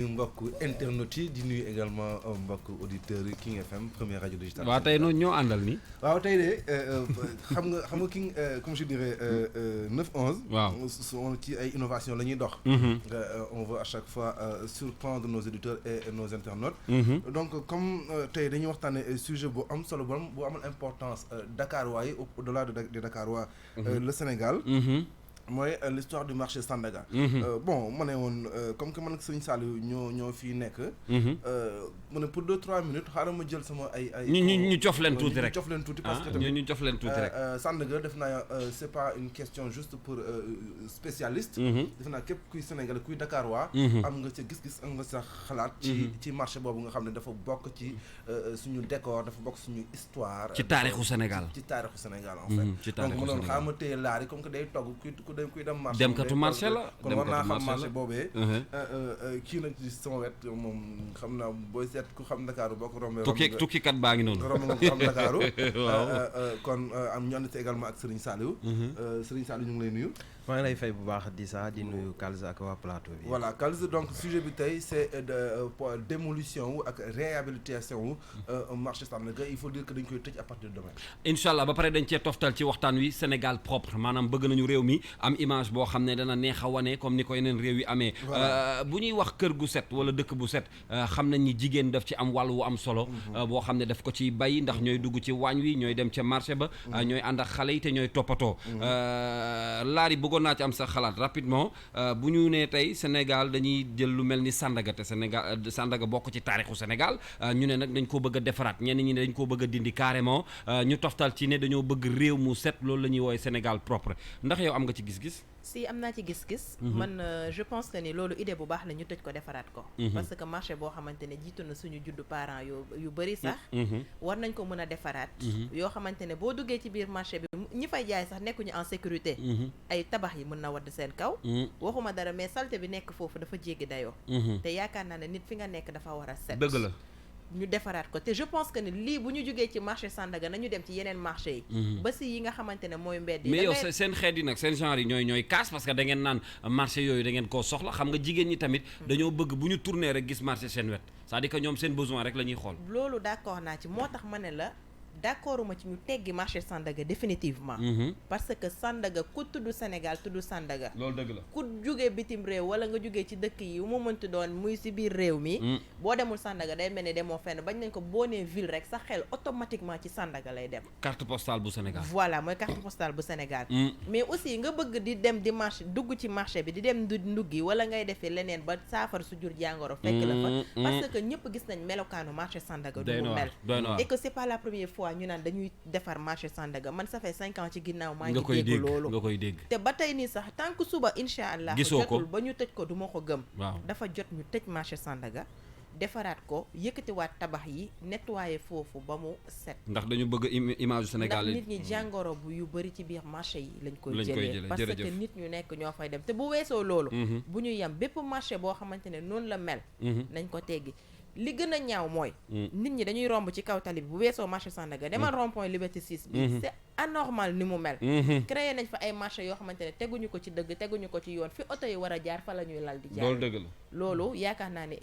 mbokk internet yi di nuyu également mbokk auditeurs yi King FM première radio digitale. waaw tey noonu ñoo àndal ni waaw tey de xam nga King comme je dirais 9-11. waaw ci ay innovation la ñuy dox. On veut à chaque fois surprendre nos auditeurs et nos internautes. Donc comme tey dañuy waxtaanee sujet bu am solo bu amal importance Dakar waaye au-delà de Dakar waa le Sénégal. mooy l'histoire du marché Sandaga. Bon ma ne woon comme que man ak Serigne Saliou ñoo fii nekk. mu ne pour 2-3 minutes xaaral ma jël sama ay. ñu cof leen tuuti rek ñu cof leen tuuti parce que tamit ñu cof leen tuuti rek. Sandaga def naa c'est pas une question juste pour spécialiste. def naa képp kuy Sénégal kuy Dakar waa. am nga sa gis-gis am nga sa xalaat. ci marché boobu nga xam ne dafa bokk ci suñu décor dafa bokk suñu histoire. ci taarixu Sénégal ci taarixu Sénégal en fait. ci taarixu donc ma doon Sénégal xaaral ma téye laari comme que day togg kuy dem marché. demkatu marché la kon war naa xam marché boobee. kii nag ci sama wet moom xam naa booy seet ku xam Dakar boo ko rombee. tukkikat baa ngi noonu. romb nga ko xam Dakar. waaw kon am ñu ànd si également ak Serigne Saliou. Serigne Saliou ñu ngi lay nuyu. maa ngi lay fay bu baax di nuyu Kalz ak waa plateau bi. voilà Kalz donc sujet bi tey c'est de démolition wu ak réhabilitation wu marché Sandaga il faut dire que dañ koy tëj à partir de demain. incha allah ba pare dañ cee toftal ci waxtaan wi Sénégal propre maanaam bëgg nañu réew mi am image boo xam ne dana neex a wane comme ni ko yeneen réew yi amee. bu ñuy wax kër gu set wala dëkk bu set xam nañ ni jigéen daf ci am wàll wu am solo. boo xam ne daf ko ciy bay ndax ñooy dugg ci waañ wi ñooy dem ca marché ba. ñooy ànd ak xale yi te ñooy toppatoo. laari bëggoon naa ci am sa xalaat rapidement bu ñu nee tey Sénégal dañuy jël lu mel ni Sandaga te Sandaga bokk ci taarixu Sénégal ñu ne nag dañ koo bëgg a defaraat ñenn ñi ne dañ koo bëgg a dindi carrément ñu toftal ci ne dañoo bëgg réew mu set loolu la ñuy woowee Sénégal propre ndax yow am nga ci gis-gis. si am naa ci gis-gis. man je pense que ni loolu idée bu baax la ñu tëj ko defaraat ko. parce que marché boo xamante ne jiitu na suñu juddu parents yu bëri sax. war nañ ko mën a defaraat. yoo xamante ne boo duggee ci biir marché bi ñi fay jaay sax nekkuñu en sécurité. ay tabax yi mën na wadd seen kaw. waxuma dara mais saleté bi nekk foofu dafa jéggi dayoo. te yaakaar naa ne nit fi nga nekk dafa war a set. dëgg la. ñu defaraat ko te je pense que ni lii bu ñu jógee ci marché Sandaga nañu dem ci yeneen marché yi. ba si yi nga xamante ne mooy mbedd yi. mais yow seen xeet yi nag seen genre yi ñooy kaas parce que da ngeen naan marché yooyu da ngeen koo soxla xam nga jigéen ñi tamit. dañoo bëgg bu ñu tourner rek gis marché seen wet c'est-à-dire que ñoom seen besoin rek la ñuy xool. loolu d'accord naa ci moo tax ma ne la. d'accorduma ci ñu teggi marché Sandaga définitivement. parce que Sandaga ku tudd Sénégal tudd Sandaga. loolu dëgg la ku jugee bitim réew wala nga jugee ci dëkk yi mu mënti doon muy ci biir réew mi. boo demul Sandaga day mel ni demoo fenn bañ nañ ko boo nee ville rek sa xel automatiquement ci Sandaga lay dem. carte postale bu Sénégal. voilà mooy carte postale bu Sénégal. mais aussi nga bëgg di dem di marché dugg ci marché bi di dem nduggi wala ngay defee leneen ba saafara su jur jàngoro. fekk la fa parce que ñëpp gis nañ melokaanu marché Sandaga. du mu mel et que c'est pas la première fois. ñu naan dañuy defar marché Sandaga man ça fait 5 ans ci ginnaaw maa ngi dégg loolu nga koy dégg te ba tey nii sax tant que suba incha allah gisoo ko jotul ba ñu tëj ko du ma ko gëm. waaw dafa jot ñu tëj marché Sandaga defaraat ko yëkkatiwaat tabax yi nettoyer foofu ba mu set. ndax dañu bëgg image Sénégal ndax nit ñi jàngoro bu yu bëri ci biir marché yi lañ koy jëlee parce que nit ñu nekk ñoo fay dem te bu weesoo loolu bu ñu yem bépp marché boo xamante ne noonu la mel nañ ko teggi li gën a ñaaw mooy nit ñi dañuy romb ci kaw tali bi bu weesoo marché Sandaga demal rond-point Liberté 6 bi c'est anormal ni mu mel créé nañ fa ay marché yoo xamante ne teguñu ko ci dëgg teguñu ko ci yoon fi oto yi war a jaar fa la ñuy lal di jaar loolu dëgg la loolu yaakaar naa ne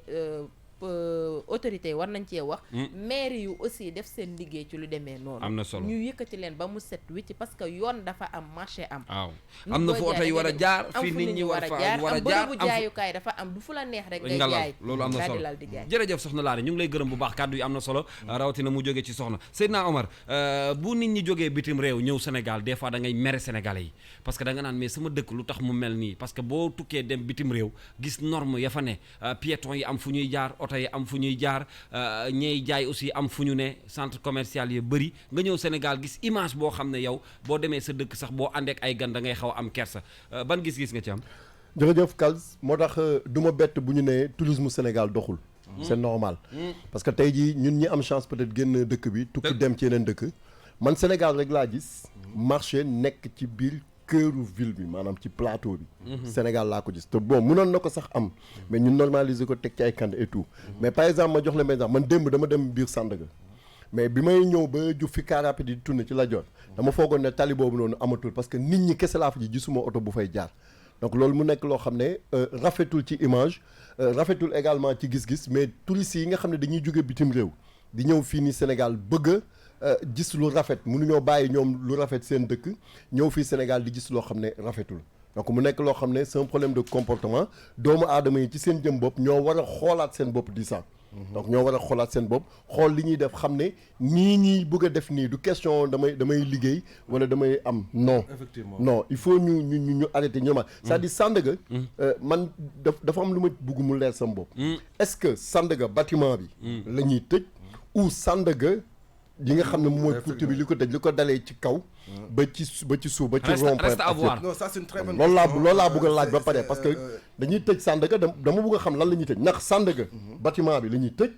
autorité war nañ cee wax maire yu aussi def seen liggéey ci lu demee noonu am na solo ñu yëkkati leen ba mu set wicc parce que yoon dafa am marché am waaw am na fu oto yi war a jaar fi nit ñi war a jaar am bërëbu jaayukaay dafa am du fu la neex rek ngay jaay loolu am na solo lal di jaay jërëjëf soxna Laare ñu ngi lay gërëm bu baax kàddu yi am na solo rawatina mu jógee ci soxna Seydina Omar bu nit ñi jógee bitim réew ñëw Sénégal des fois da ngay mere sénégalais yi parce que da nga naan mais sama dëkk lu tax mu mel nii parce que boo tukkee dem bitim réew gis norme ya fa ne piéton yi am fu ñuy jaar oto yi am fu ñuy jaar ñey jaay aussi am fu ñu ne centre commercial yi bëri nga ñëw Sénégal gis image boo xam ne yow boo demee sa dëkk sax boo àndeek ay gan da ngay xaw am kersa ban gis-gis nga ci am. jërëjëf Kalz moo tax du ma bett bu ñu nee tourisme Sénégal doxul. c'est normal. parce que tey jii ñun ñi am chance peut-être génn dëkk bi. tukki dem ci yeneen dëkk. man Sénégal rek laa gis. marché nekk ci biir cœuru ville bi maanaam ci plateau bi. Sénégal laa ko gis te bon mënoon na ko sax am. mais ñu normaliser ko teg ci ay kand et tout. mais par exemple ma jox la exemple man démb dama dem biir Sandaga. mais bi may ñëw ba jub fi car rapide di tourné ci la jot dama foogoon ne tali boobu noonu amatul parce que nit ñi kese laa fa ji gisuma oto bu fay jaar donc loolu mu nekk loo xam ne rafetul ci image rafetul également ci gis-gis mais touristes yi nga xam ne dañuy jóge bitim réew di ñëw fii ni Sénégal bëgg gis lu rafet mënuñoo bàyyi ñoom lu rafet seen dëkk ñëw fii Sénégal di gis loo xam ne rafetul donc mu nekk loo xam ne c'est un problème de comportement doomu aadama yi ci seen jëm bopp ñoo war a xoolaat seen bopp di sax donc ñoo war a xoolaat seen bopp xool li ñuy def xam ne nii ñuy bëgg a def nii du question damay liggéey wala damay am non effectivement non il faut ñu arrêter ñu ma c'est-à-dire Sandaga man dafa am lu ma bëgg mu leer sama bopp est-ce que Sandaga bâtiment bi la ñuy tëj ou Sandaga yi nga xam ne mooy culture bi li ko tëj li ko dalee ci kaw ba ci suuf ba ci rond-point reste à voir. non ça c'est une très bonne loolu question. laa bëgg a laaj ba pare parce que dañuy tëj Sandaga dama bëgg a xam lan la ñuy tëj ndax Sandaga bâtiment bi la ñuy tëj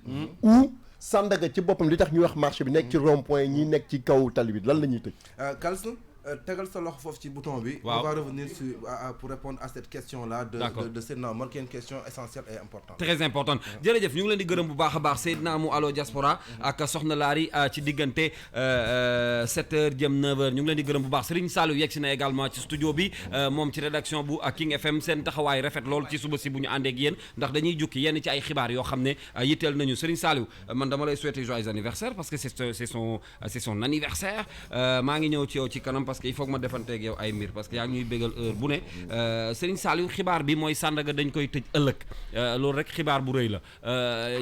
ou Sandaga ci boppam li tax ñuy wax marché bi nekk ci rond-point ñi nekk ci kaw tali bi lan la ñuy tëj Kalson tegal sa loxo foofu ci bouton bi. waaw on va revenir sur pour répondre à cette question là de Seydina Omar qui est une question essentielle et importante. très importante jërëjëf ñu ngi leen di gërëm bu baax a baax Seydina mu Allo Diaspora ak Soxna Laari ci diggante 7h jëm 9h ñu ngi leen di gërëm bu baax Serigne Saliou yegg si na également ci studio bi moom ci rédaction bu King FM seen taxawaay rafet lool ci suba si bu ñu àndee ak yéen ndax dañuy jukki yenn ci ay xibaar yoo xam ne yitteel nañu Serigne Saliou man dama lay souhaiter joyeux anniversaire parce que c'est son anniversaire maa ngi ñëw ci yow ci kanam parce que il faut que ma defanteeg yow ay mbir parce que yaa ngi ñuy bégal heure bu ne Serigne Saliou xibaar bi mooy Sandaga dañ koy tëj ëllëg loolu rek xibaar bu rëy la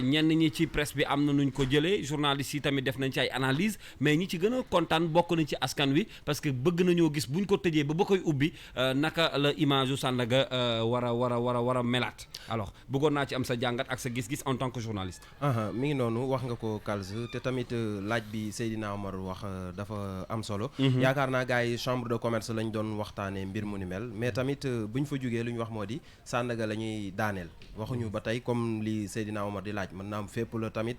ñenn ñi ci presse bi am na nuñ ko jëlee journalistes yi tamit def nañ ci ay analyse mais ñi ci gën a kontaan bokk nañ ci askan wi parce que bëgg nañoo gis buñ ko tëjee ba koy ubbi naka la image u Sandaga war a melaat alors bëggoon naa ci am sa jàngat ak sa gis-gis en tant que journaliste. mi ngi noonu wax nga ko Kalz te tamit laaj bi Seydina Omar wax dafa am solo. yaakaar naa gars yi chambre de commerce lañ doon waxtaanee mbir mu ni mel mais tamit buñ fa jógee lu ñu wax moo di Sandaga la ñuy daaneel waxuñu ba tey comme li Seydina Omar di laaj mën naa am fépp la tamit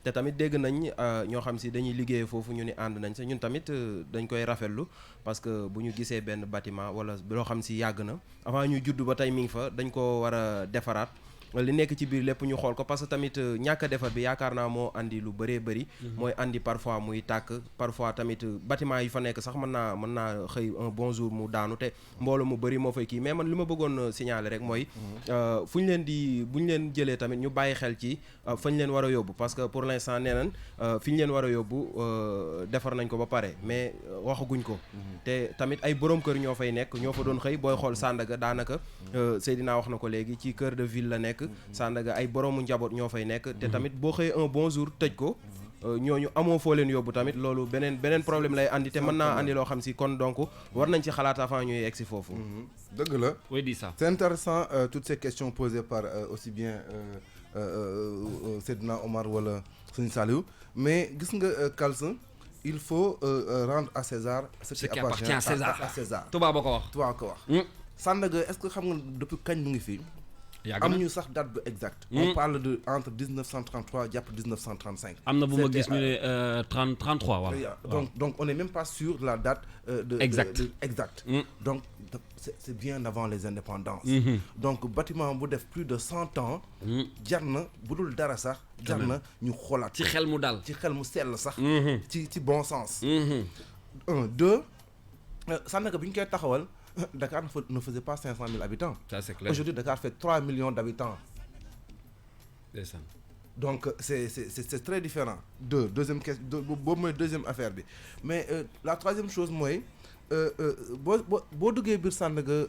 te tamit dégg nañ ñoo xam si dañuy liggéey foofu ñu ni ànd nañ sa ñun tamit dañ koy rafetlu parce que bu ñu gisee benn bâtiment wala loo xam si yàgg na avant ñu judd ba tey mi ngi fa dañ ko war a defaraat li nekk ci biir lépp ñu xool ko parce que tamit ñàkk a defar bi yaakaar naa moo andi lu bëree bëri mooy andi parfois muy tàkk parfois tamit bâtiment yi fa nekk sax mën naa xëy un bon jour mu daanu te mbooloo mu bëri moo fay kii mais man li ma bëggoon signaler rek mooy bu ñu leen jëlee tamit ñu bàyyi xel ci fa ñu leen war a yóbbu parce que pour l'instant nee nañ fi ñu leen war a yóbbu defar nañ ko ba pare mais waxaguñ ko te tamit ay borom kër ñoo fay nekk ñoo fa doon xëy booy xool Sandaga daanaka Seydina wax na ko léegi ci cœur de ville la nekk Sandaga ay boroomu njaboot ñoo fay nekk te tamit boo xëyee un bon jour tëj ko ñooñu amoo foo leen yóbbu tamit loolu beneen problème lay andi te mën naa andi loo xam si kon donc war nañ ci xalaat avant ñuy egg si foofu. dëgg la. oui dis ça. c'est intéressant toutes ces questions posées par aussi bien Seydina Omar wala Serigne Saliou mais gis nga Kalson il faut rendre à César ce qui appartient à César. tubaab ba ko wax. tubaab ko wax. Sandaga est-ce que xam nga depuis kañ mu ngi fii. amuñu sax date bu exacte. on parle de entre 1933 jàpp 1935. am na bu ma gis ñu ne 33 voilà. donc on n'est même pas sûr de la date. exact. donc c'est bien avant les indépendances. donc bâtiment bu def plus de 100 ans. jar na bu dul dara sax. jar na ñu xoolaat. ci xel mu dal ci xel mu sell sax. ci bon sens. 2 Sandaga bi ñu koy taxawal. Dakar ne faisait pas 500 000 habitants. Ça, c'est clair. Aujourd'hui, Dakar fait 3 millions d'habitants. Donc, c'est très différent. Deuxième question, deuxième affaire. Mais la troisième chose, moi, si vous Sandaga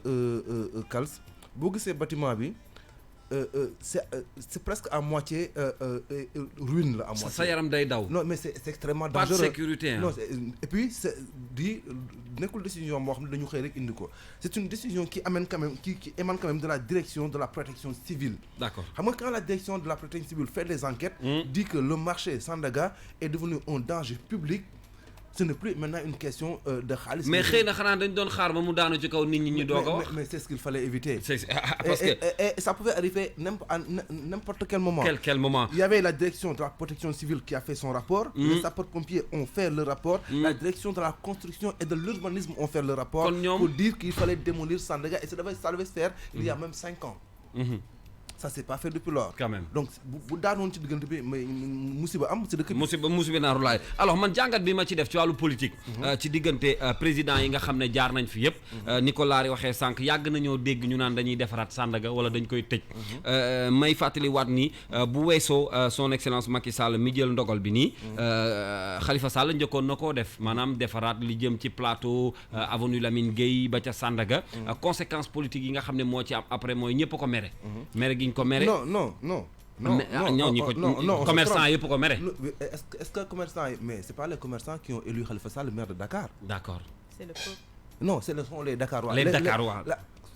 Kalz, si vous bâtiment, c'est presque à moitié ruine là, à moitié. Ça yaram day daw. Non mais c'est extrêmement dangereux. Pas de sécurité. Hein. Non, et puis c'est dit nekkul décision boo xam ne dañu xëy rek indi ko. C'est une décision qui amène quand même qui émane quand même de la direction de la protection civile. D'accord. Xam nga quand la direction de la protection civile fait des enquêtes, dit que le marché Sandaga est devenu un danger public. Ce n'est plus maintenant une question de xaalis. mais xëy na xanaa dañ doon xaar ba mu daanu ci kaw nit ñi ñu doog a wax. mais c'est ce qu'il fallait éviter. Parce que et ça pouvait arriver n'importe quel moment. Quel moment. Il y avait la direction de la protection civile qui a fait son rapport. Les sapeurs-pompiers ont fait le rapport. La direction de la construction et de l'urbanisme ont fait le rapport pour dire qu'il fallait démolir Sandaga et ça devait se faire il y a même 5 ans. ça s'est pas fait depuis lors. Quand même. Donc bu daanoon ci diggante bi mais musiba am ci dëkk bi. musiba naaru laay alors man jàngat bi ma ci def ci wàllu politique. ci diggante président yi nga xam ne jaar nañ fi yëpp. ni ko Laari waxee sànq yàgg nañoo dégg ñu naan dañuy defaraat Sandaga wala dañ koy tëj. may fàttali waat ni bu weesoo son excellence Macky Sall mi jël ndogal bi nii. Khalifa Sall njëkkoon na koo def maanaam defaraat li jëm ci plateau avenue Lamine Gueye ba ca Sandaga. conséquences politiques yi nga xam ne moo ci am après mooy ñëpp ko mere. mere giñ ko mere. non ñi ko commerçant yëpp ko mere. Est-ce que commerçant yi mais c'est pas les commerçants qui ont élu Khalifa Sall maire de Dakar. D'accord. C'est le peuple. Non, ce sont les Dakarois. Les Dakarois.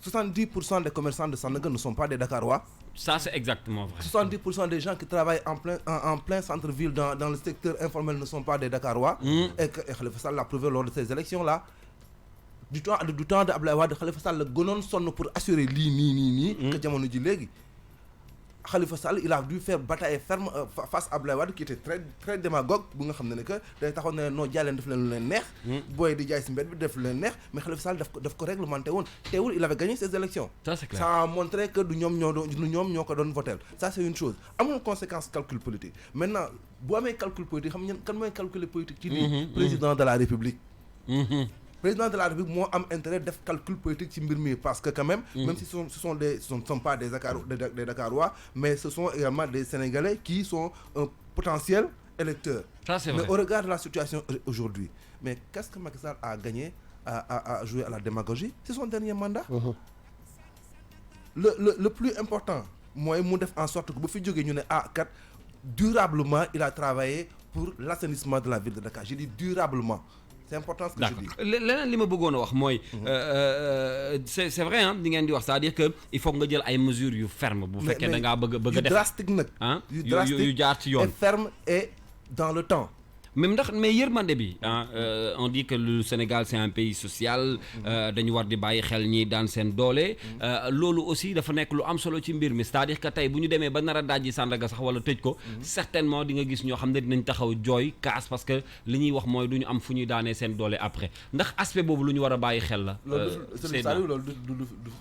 70% des commerçants de Sandaga ne sont pas des Dakarois. Ça, c'est exactement vrai. 70% des gens qui travaillent en plein centre-ville dans le secteur informel ne sont pas des Dakarois. Et Khalifa Sall l'a prouvé lors de ces élections-là. Du temps de Abdoulaye Wade, Khalifa Sall gënoon sonn pour assurer lii nii que jamono ji léegi. Khalifa Sall il a dû faire bataille ferme face à Abdoulaye Wade qui était très très démagogue bu nga xam ne que day taxoon ne noo jaay leen def leen lu leen neex. booy di jaay si mbedd bi def lu leen neex mais Khalifa Sall daf ko réglementé woon teewul il avait gagné ces élections. Ça c'est clair. Ça a montré que du ñoom ñoo ko doon voter. Ça c'est une chose amul conséquence calcul politique maintenant bu amee calcul politique xam ngeen kan mooy calculer politique. ci di président de la République. Président de la République moo am intérêt def calcul politique ci mbir mi parce que quand même même si ce ne sont pas des Dakarois mais ce sont également des Sénégalais qui sont un potentiel électeur. Ça c'est vrai. Mais au regard de la situation aujourd'hui mais qu'est-ce que Macky Sall a gagné à jouer à la démagogie? C'est son dernier mandat. Le plus important mooy mu def en sorte que bu fi jógee ñu ne kat durablement il a travaillé pour l'assainissement de la ville de Dakar. Je dis durablement. C'est important ce que je dis. leneen li ma bëggoon a wax mooy c'est vrai li ngeen di wax c'est-à-dire que il faut nga jël ay mesures yu ferme bu fekkee da ngaa bëgg a def drastique nag yu jaar ci yoon et ferme et dans le temps. même mais yërmande bi on dit que le Sénégal c'est un pays social dañu war di bàyyi xel ñi daan seen doole loolu aussi dafa nekk lu am solo ci mbir mi c'est-à-dire que tey bu ñu demee ba nar a dajji Sandaga sax wala tëj ko certainement di nga gis ñoo xam ne dinañ taxaw jooy kaas parce que li ñuy wax mooy du ñu am fu ñuy daanee seen doole après ndax aspect boobu lu ñu war a bàyyi xel la. loolu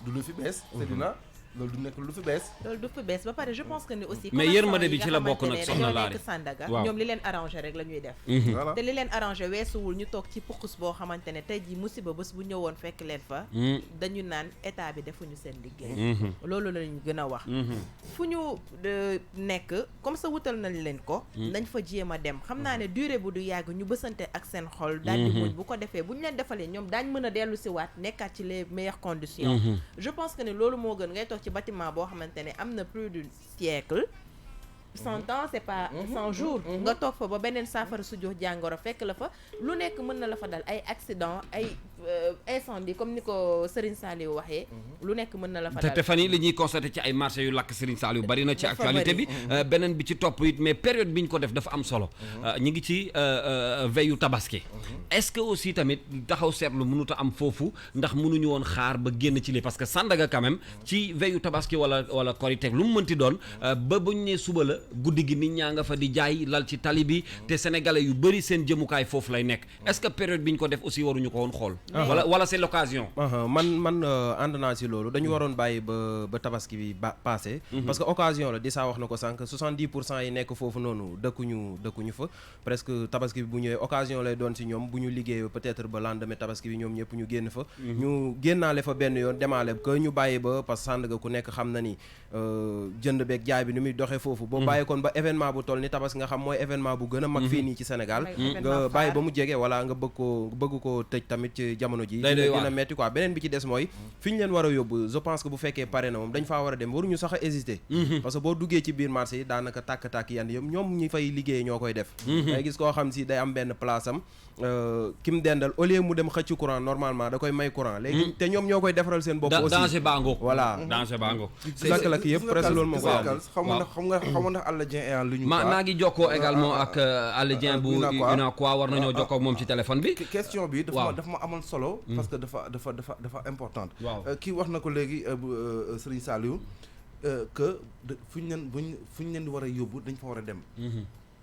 du lu fi bees. Seydina loolu du nekk lu fi bees. loolu du fi bees ba pare je pense que ni aussi. mais yërmande bi ci la bokk nag soxna Laari Sandaga ñoom li leen arrangé rek la ñuy def. te li leen arrangé weesuwul ñu toog ci pukus boo xamante ne tey jii musiba bés bu ñëwoon fekk leen fa. dañu naan état bi defuñu seen liggéey. loolu lañu gën a wax. fu ñu nekk comme ça wutal nañ leen ko. nañ fa jéem a dem xam naa ne durée bu du yàgg ñu bësante ak seen xol. daal di muñ bu ko defee bu ñu leen defalee ñoom daañ mën a dellu si waat nekkaat ci les meilleures conditions. je pense que ne loolu moo gën ngay toog ci bâtiment boo xamante ne am na plus d'un siècle 100 ans c'est pas 100 jours nga toog fa ba beneen saafara su jox jàngoro fekk la fa lu nekk mën na la fa dal ay accident ay incendie comme ni ko Serigne Saliou waxee lu nekk mën na la fa dal te fan yi li ñuy constaté ci ay marché yu lakk Serigne Saliou bari na ci actualité bi beneen bi ci topp it mais période bi ñu ko def dafa am solo ñu ngi ci veillu tabaski est-ce que aussi tamit taxaw seetlu mënut a am foofu ndax mënuñu woon xaar ba génn ci lii parce que Sandaga quand même ci veillu tabaski wala Korité lu mu mënti doon ba buñ ne suba la guddi gi nit ñaa nga fa di jaay lal ci tali bi te sénégalais yu bëri seen jëmukaay foofu lay nekk est-ce que période bi ñu ko def aussi waruñu ko woon xool wala c'est l'occasion man ànd naa si loolu dañu waroon bàyyi ba tabaski bi passé parce que occasion la di saa wax na ko sànq 70% yi nekk foofu noonu dëkkuñu fa presque tabaski bi bu ñëwee occasion lay doon si ñoom bu ñu liggéey peut-être ba lendemain tabaski bi ñoom ñëpp ñu génn fa ñu génnaale fa benn yoon demaale que ñu bàyyi ba parce que Sandaga ku nekk xam na ni jënd beeg jaay bi ni muy doxee foofu boo bàyyi kon ba événement bu toll ni tabaski nga xam mooy événement bu gën a mag fii nii ci Sénégal nga bàyyi ba mu jege wala nga bëgg ko tëj tamit ci jamono ji dina metti quoi beneen bi ci des mooy fi ñu leen war a yóbbu je pense que bu fekkee pare na moom dañ faa war a dem waruñu sax a hésiter parce que boo duggee ci biir marché yi daanaka tàkk-tàkk yan yëpp ñoom ñi fay liggéey ñoo koy def day gis koo xam si day am benn place am kim dendal au lieu mu dem xëcc courant normalement da koy may courant léegi te ñoom ñoo koy defaral seen bopp aussi danger bango voilà danger bango lakk yëpp presque loolu moo koy am xam nga ndax Alla Dieng lu ñu maa ngi jokkoo également ak Alla Dieng bu UNACOIS war nañoo jokkoo ak moom ci téléphone bi question bi dafa ma amoon solo parce que dafa importante kii wax na ko léegi Serigne Saliou que fu ñu leen di war a yóbbu dañ fa war a dem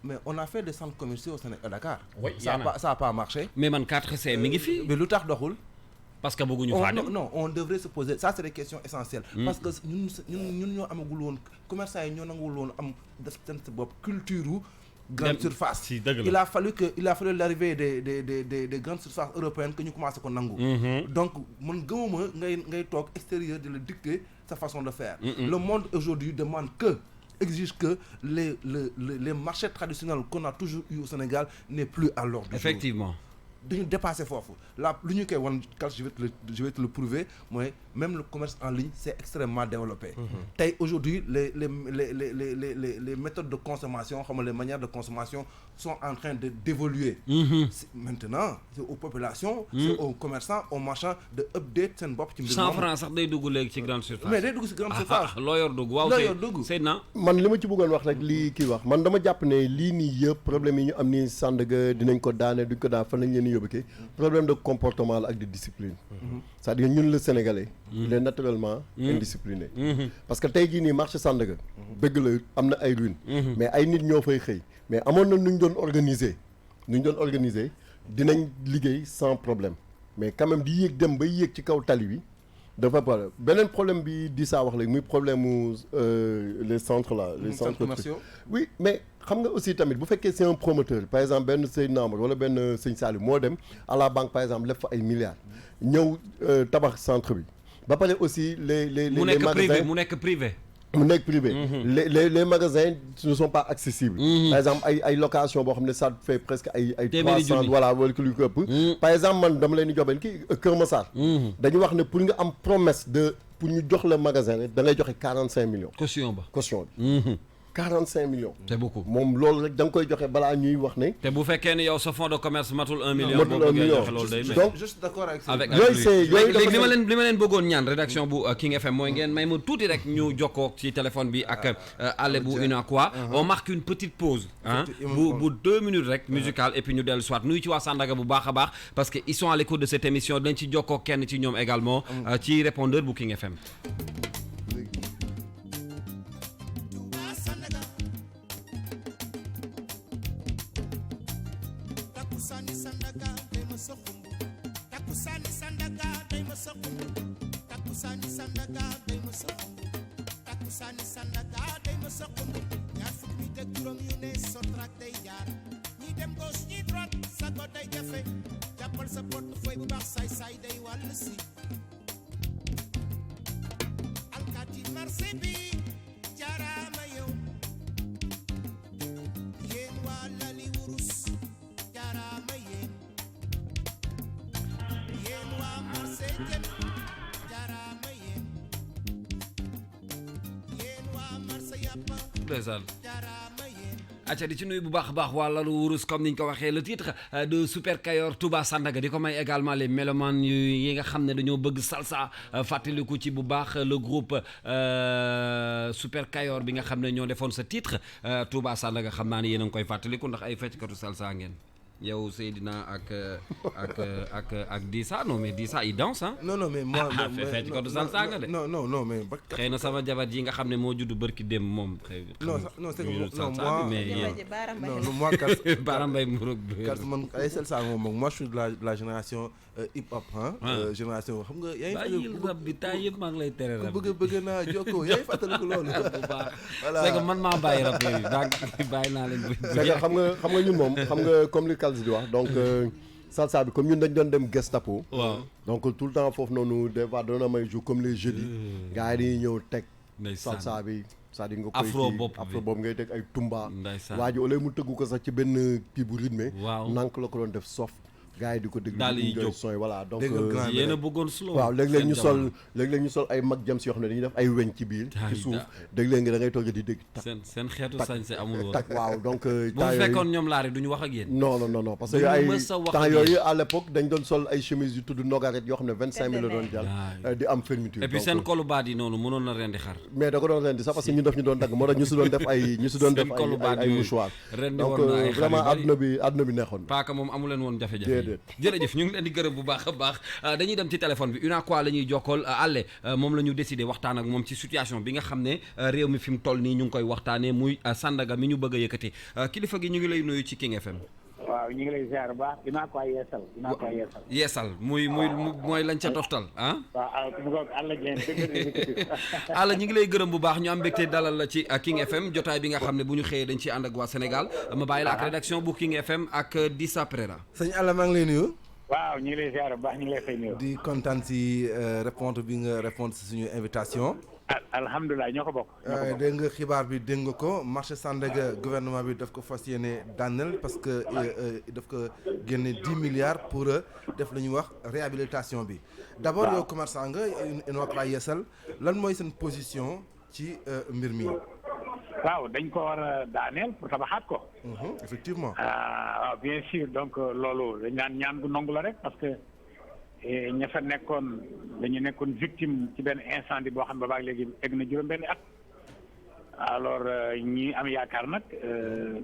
mais on a fait des centres commerciaux au Sénégal à Dakar. Oui, ça a pas marché. mais man 4C mi ngi fi. mais lu tax doxul. parce que bëgguñu faa dem. Non, on devrait se poser ça, c'est des questions essentielles. Parce que ñun ñoo amagul woon commerçant yi ñoo nangul woon am def seen bopp culture grande surface. Il a fallu l'arrivée des grandes surfaces européennes que ñu commencé ko nangu. Donc man gëmuma ngay toog extérieur de le dicter sa façon de faire. Le monde aujourd'hui demande exige que les marchés traditionnels qu'on a toujours eu au Sénégal n'est plus à l'ordre du jour. Effectivement. dañu dépassé foofu là lu ñu koy wan Kals je vais te le prouver mooy même le commerce en ligne c'est extrêmement développé. Tey aujourd'hui les méthodes de consommation xam nga les manières de consommation sont en train d'évoluer. Maintenant c'est aux populations. c'est aux commerçants aux marchands de update seen bopp ci mbir 100 francs sax day dugg léegi ci grande surface. mais day dugg ci grande surface. loo yor dugg waaw Seydina. man li ma ci bëggoon wax rek lii kii wax man dama jàpp ne lii nii yëpp problème yi ñu am nii Sandaga dinañ ko daane duñ ko daan fan lañ leen yóbbu kii problème de comportement la ak de discipline. c'est-à-dire ñun le Sénégalais. il est naturellement indiscipliné. parce que tey jii nii marché Sandaga. dëgg la am na ay ruines. mais ay nit ñoo fay xëy. mais amoon na nu ñu doon organiser dinañ liggéey sans problème mais quand même di yéeg dem ba yéeg ci kaw tali bi dafa pare beneen problème bi di saa wax léegi muy problème mu les centres là. les centres commerciaux. oui mais xam nga aussi tamit bu fekkee c'est un promoteur par exemple benn Seydina Omar wala benn Sëñ Saliou moo dem à la banque par exemple lef fa ay milliards ñëw tabax centre bi ba pare aussi les magasins mu nekk privé. les magasins ne sont pas accessibles. Par exemple ay location boo xam ne ça fait presque ay 300 voilà wala lu ko ëpp. Par exemple man dama leen di jobeen kii Kër Massar. dañu wax ne pour nga am promesse pour ñu jox la magasin rek da ngay joxe 45 millions. caution bi. 45 millions. c'est beaucoup moom loolu rek da nga koy joxe balaa ñuy wax ne. te bu fekkee ne yow sa fonds de commerce matul 1 million. boo bëggee joxe loolu day donc juste d'accord avec ça. léegi li ma leen bëggoon ñaan rédaction bu King FM mooy ngeen may ma tuuti rek ñu jokkoo ci téléphone bi ak àlle bu UNACOIS. on marque une petite pause. bu 2 minutes rek musicale et puis ñu dellu soit nuyu ci waa Sandaga bu baax a baax parce que ils sont à l'écoute de cette émission dañ ci jokkoo kenn ci ñoom également ci répondeur bu King FM. acca di ci nuyu bu baax a baax waa Lalu Wurus comme niñ ko waxee le titre de Super Kayor Touba Sandaga di ko may également les mélomanes yi nga xam ne dañoo bëgg salsa fàttaliku ci bu baax le groupe Super Kayor bi nga xam ne ñoo defoon sa titre Touba Sandaga xam naa ne yéen a ngi koy fàttaliku ndax ay fecckatu salsa ngeen yow Seydina ak Dissa non mais Dissa il danse hein. non mais moi fecc ko du salsa nga de. non mais. xëy na sama jabar ji nga xam ne moo juddu bërki dem moom. non c'est que salsa bi mais yéen non moi Kals Baara Mbaye Mburok bi. Kals man ay salsa moom moi je suis de la génération hip hop génération xam nga. yaa ngi bàyyil rab bi temps yëpp maa ngi lay tere rab bi bëgg naa jokkoo yaa ngi fàttaliku loolu. bu baax c'est que man maa bàyyi rab yooyu bàyyi naa leen. c'est que xam nga ñun moom xam nga comme li Kals di wax donc salsa bi comme ñun dañ doon dem Gestapo. waaw donc tout le temps foofu noonu des fois doon na may jour comme les jeudis. gars yi dañuy ñëw teg. salsa bi c'est-à-dire nga koy afro boobu ngay teg ay tumba. ndeysaan waa ji au lieu mu tëggu ko sax ci benn kii bu rythmé. waaw nank la ko doon def soft. gars yi di ko déglu daal yi jóg son voilà donc yéen a bëggoon slow waaw léeg-léeg ñu sol ay mag jam si yoo xam ne dañuy def ay weñ ci biir ci suuf léeg-léeg nga da ngay toog di dégg seen xeetu sañse amul woon tak waaw donc bu fekkoon ñoom laari duñu wax ak yéen non parce que ay temps yooyu à l'époque dañ doon sol ay chemise yu tudd nogaret yoo xam ne 25 000 la doon jàll di am fermeture et puis seen kolu baat yi noonu mënoon na rendi xar mais da ko doon rendi sax parce que ñu def ñu doon dagg moo tax ñu si doon def ay mouchoir donc vraiment adduna bi neexoon paaka moom amu leen woon jafe-jafe jërëjëf ñu ngi leen di gërëm bu baax a baax dañuy dem ci téléphone bi UNACOIS la ñuy jokkool àlle moom la ñu décidé waxtaan ak moom ci situation bi nga xam ne réew mi fi mu toll nii ñu ngi koy waxtaanee muy Sandaga mi ñu bëgg a yëkkati kilifa gi ñu ngi lay nuyu ci King FM. waaw waaw ñu ngi lay ziar bu baax dinaa ko yeesal. yeesal mooy lañ ca toftal ah. waaw mu ngoog Alla Dieng dëgg Alla ñu ngi lay gërëm bu baax ñu am mbégte dalal la ci King FM jotaay bi nga xam ne bu ñu xëyee dañ ci ànd ak waa Sénégal ma bàyyi la ak rédaction bu King FM ak Dissa Prera. sëñ Alla maa ngi lay nuyu. waaw ñu ngi lay ziar bu baax ñu ngi lay fay nuyu. di kontaan si répondre bi nga répondre si suñu invitation. alhamdulilah ñoo ko bokk. dégg nga xibaar bi dégg nga ko marché Sandaga gouvernement bi daf ko fas yéene daaneel parce que daf ko génne 10 milliards pour def la ñuy wax réhabilitation bi. d'abord yow commerçant nga Unocois Yeesal lan mooy seen position ci mbir mi. waaw dañ ko war a daaneel pour tabaxaat ko. effectivement. waaw bien sûr donc loolu dañ naan ñaan gu nangu la rek parce que. ña fa dañu nekkoon victime ci benn incendie boo xam ne boobaag léegi egg na juróom-benn at alors ñi am yaakaar nag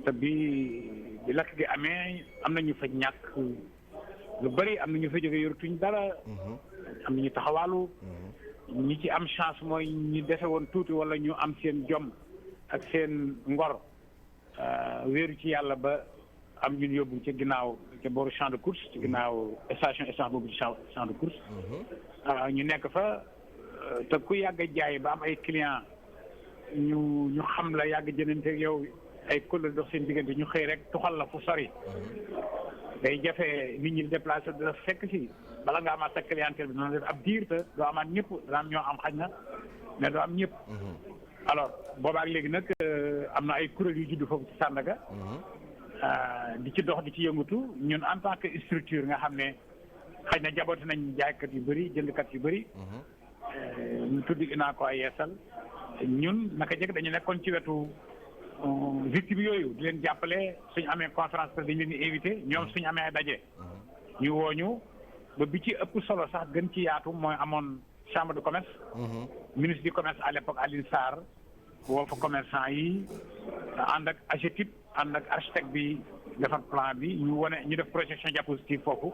te bi lakk gi amee am na ñu fa ñàkk lu bari am na ñu fa jóge yoratuñ dara am na ñu taxawaalu ñi ci am chance mooy ñi dese woon tuuti wala ñu am seen jom ak seen ngor wéeru ci yàlla ba am ñun yóbbu ci ginnaaw ca booru champ de course ci ginnaaw station essence boobu ci champ de course ñu nekk fa te ku yàgg a jaay ba am ay client ñu xam la yàgg jënante ak yow ay kóllëre dox seen diggante ñu xëy rek tuxal la fu sori day jafe nit ñi déplacé da fekk si bala nga amaat sa clientèle bi dina def ab diir te doo amaat ñëpp dana am ñoo am xaj na mais doo am ñëpp alors boobaak léegi nag am na ay kuréel yu judd foofu ci Sandaga di ci dox di ci yëngatu ñun en tant que structure nga xam ne xëy na jabooti nañ jaaykat yu bëri jëndkat yu bëri ñu tudd Unocois Yeesal ñun naka jëkk dañu nekkoon ci wetu victime yooyu di leen jàppale suñu amee conférence presse dañu leen di invité ñoom suñu amee daje ñu wooñu ba bi ci ëpp solo sax gën ci yaatu mooy amoon chambre de commerce ministre du commerce à l'époque Alioune Sarr woo fa commerçant yi ànd ak AGETIP ànd ak architecte bi defar plan bi ñu def projection diapositive foofu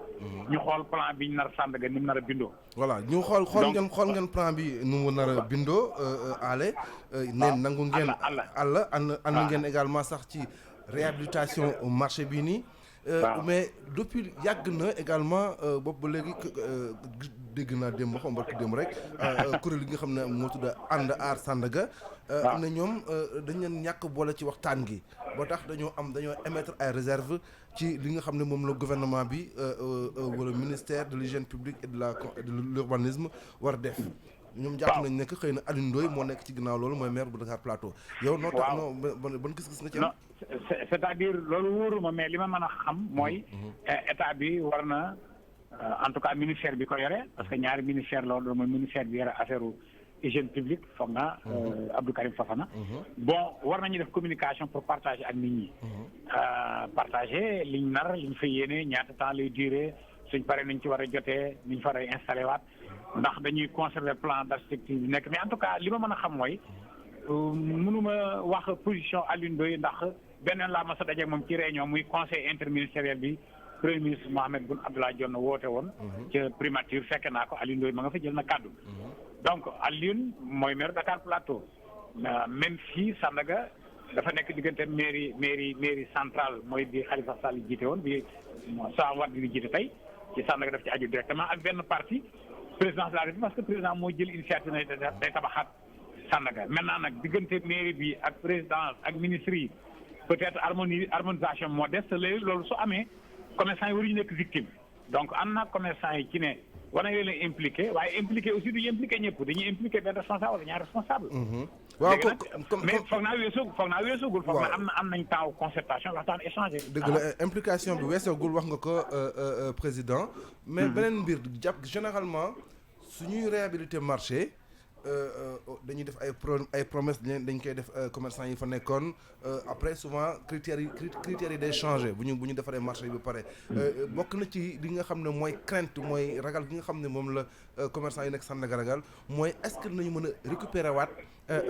ñu xool plan bi ñu nar Sandaga ni mu nar a bindoo voilà ñu xool ngeen plan bi nu mu nar a bindoo ale neen nangu ngeen àll ànd ngeen également sax ci réhabilitation marché bi nii mais depuis yàgg na également bopp ba léegi dégg naa démb xam barki démb rek kuréel yi nga xam ne moo tudd ànd aar Sandaga ne ñoom dañ leen ñàkk boole ci waxtaan gi boo tax dañoo émettre ay réserve ci li nga xam ne moom la gouvernement bi wala ministère de l'hygiène publique et de l'urbanisme war def ñoom jàpp nañ ne que xëy na Alioune Ndoye moo nekk ci ginnaaw loolu mooy maire bu Dakar Plateau yow noo tax non ban gis-gis nga ci am c'est-à-dire loolu wóoruma mais li ma mën a xam mooy état bi war na en tout cas ministère bi ko yore parce que ñaari ministère loolu mooy ministère bi yore affaire hygiène publique foog naa Abdou Karim Fofana bon war nañu def communication pour partager ak nit ñi partager liñ nar liñ fa yéene ñaata temps lay durer suñ paree nuñ ci war a jotee nuñ fa war a installé waat ndax dañuy conserver plan d'architecture bi nekk mais en tout cas li ma mën a xam mooy mënuma wax position Alioune Ndoye ndax beneen laa ma sa dajeeg moom ci réunion muy conseil interministériel bi premier ministre Mahammed Boun Abdallah Dionne woote woon ca primature fekke naa ko Alioune Ndoye ma nga fa jël na kàddu donc Alioune mooy maire Dakar Plateau même fii Sandaga dafa nekk diggante mairie centrale mooy bi Khalifa Sall jiite woon bi Soham Wardini jiite tey ci Sandaga daf ci aju directement ak benn parti présidence de la République parce que président mooy jël initiative na day tabaxaat Sandaga maintenant nag diggante mairie bi ak présidence ak ministre yi peut-être harmonisation moo des léegi loolu su amee commerçant yi waruñu nekk victime donc am na commerçant yi ci ne war nañu leen impliqué waaye impliqué aussi duñu impliqué ñëpp dañuy impliqué benn responsable wala ñaari responsable waaw mais foog naa weesoogul foog naa am nañ temps concertation waxtaan échangé dëgg la implication bi weesoogul wax nga ko président mais beneen mbir jàpp généralement suñuy réhabilité marché dañuy def ay promesses dañ koy def commerçant yi fa nekkoon après souvent critères yi day changé bu ñu defaree marché yi ba pare bokk na ci li nga xam ne mooy crainte mooy ragal gi nga xam ne moom la commerçant yi nekk Sandaga ragal mooy est-ce que nañu mën a récupérer waat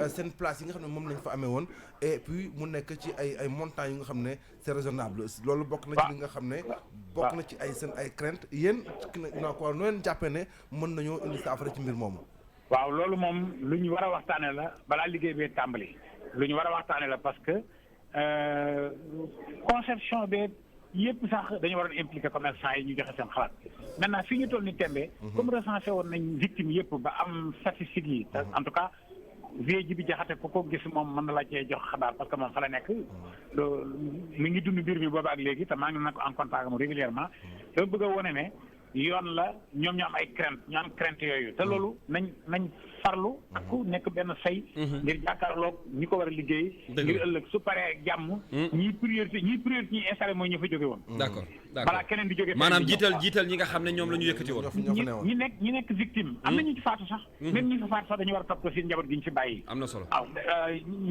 seen place yi nga xam ne moom lañ fa amee woon et puis mu nekk ci ay montants yi nga xam ne c'est raisonnable loolu bokk na ci li nga xam ne bokk na ci ay crainte yéen Unocois noo leen jàppee ne mën nañoo indi saafara ci mbir moomu. waaw loolu moom lu ñu war a waxtaane la balaa liggéey bee tàmbali lu ñu war a waxtaane la parce que conception bee yëpp sax dañu waroon impliqué commerçant yi ñu joxe seen xalaat maintenant fii ñu toll ni tembe comme recensé woon nañ victime yëpp ba am statistiques yi en tout cas vie ji bi jaxate ku ko gis moom mën na la cee jox xabaar parce que moom fa la nekk mi ngi dund mbir mi boobu ak léegi te maa ngi nag en contact am régulièrement dama bëgg a wone ne yoon la ñoom ñoo am ay crainte ñoo am crainte yooyu te loolu nañ farlu ak ku nekk benn say ngir jàkkaarloog ñi ko war a liggéey ngir ëllëg su paree jàmm ñi priorité ñi installé mooy ñi fa jóge woon d'accord balaa keneen di jóge maanaam jiital ñi nga xam ne ñoom la ñu yëkkati woon ñi nekk victime am na ñu ci faatu sax même ñi fa faatu sax dañu war a topp ko seen njaboot gi ñu ci bàyyi am na solo waaw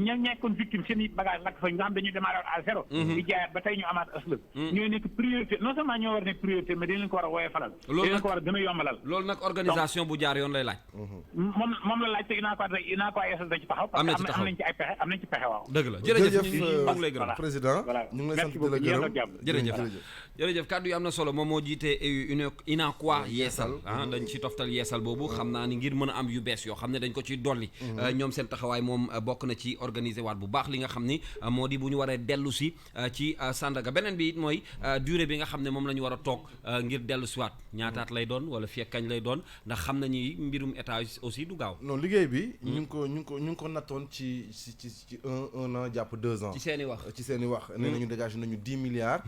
ña nekkoon victime seen i bagage lakk fa nga xam dañuy démarrer à zéro di jaayaat ba tey ñu amaat ëslëg ñooy nekk priorité non seulement ñoo war a nekk priorité mais dañ leen ko war a wooyee falal dañ leen ko war a gën a yombalal loolu nag organisation bu jaar yoon lay laaj moom la laaj te inaa ko yeesal da ci taxaw parce que am nañ ci ay pexe am nañ ci pexe waaw dëgg la jërëjëf ñu ngi lay gërëm président ñu ngi lay sant di la gërëm jërëjëf kàddu yi am na solo moom moo jiite UNACOIS yeesal dañ ci toftal yeesal boobu xam naa ni ngir mën a am yu bees yoo xam ne dañ ko ciy dolli ñoom seen taxawaay moom bokk na ci organiser waat bu baax li nga xam ni moo di bu ñu waree dellu si ci Sandaga beneen bi it mooy durée bi nga xam ne moom la ñu war a toog ngir dellu si waat ñaataat lay doon wala fii ak kañ lay doon ndax xam nañu mbirum état aussi du gaaw non liggéey bi ñu ngi ko nattoon ci un an jàpp 2 ans ci seen i wax nee nañu dégagé nañu 10 milliards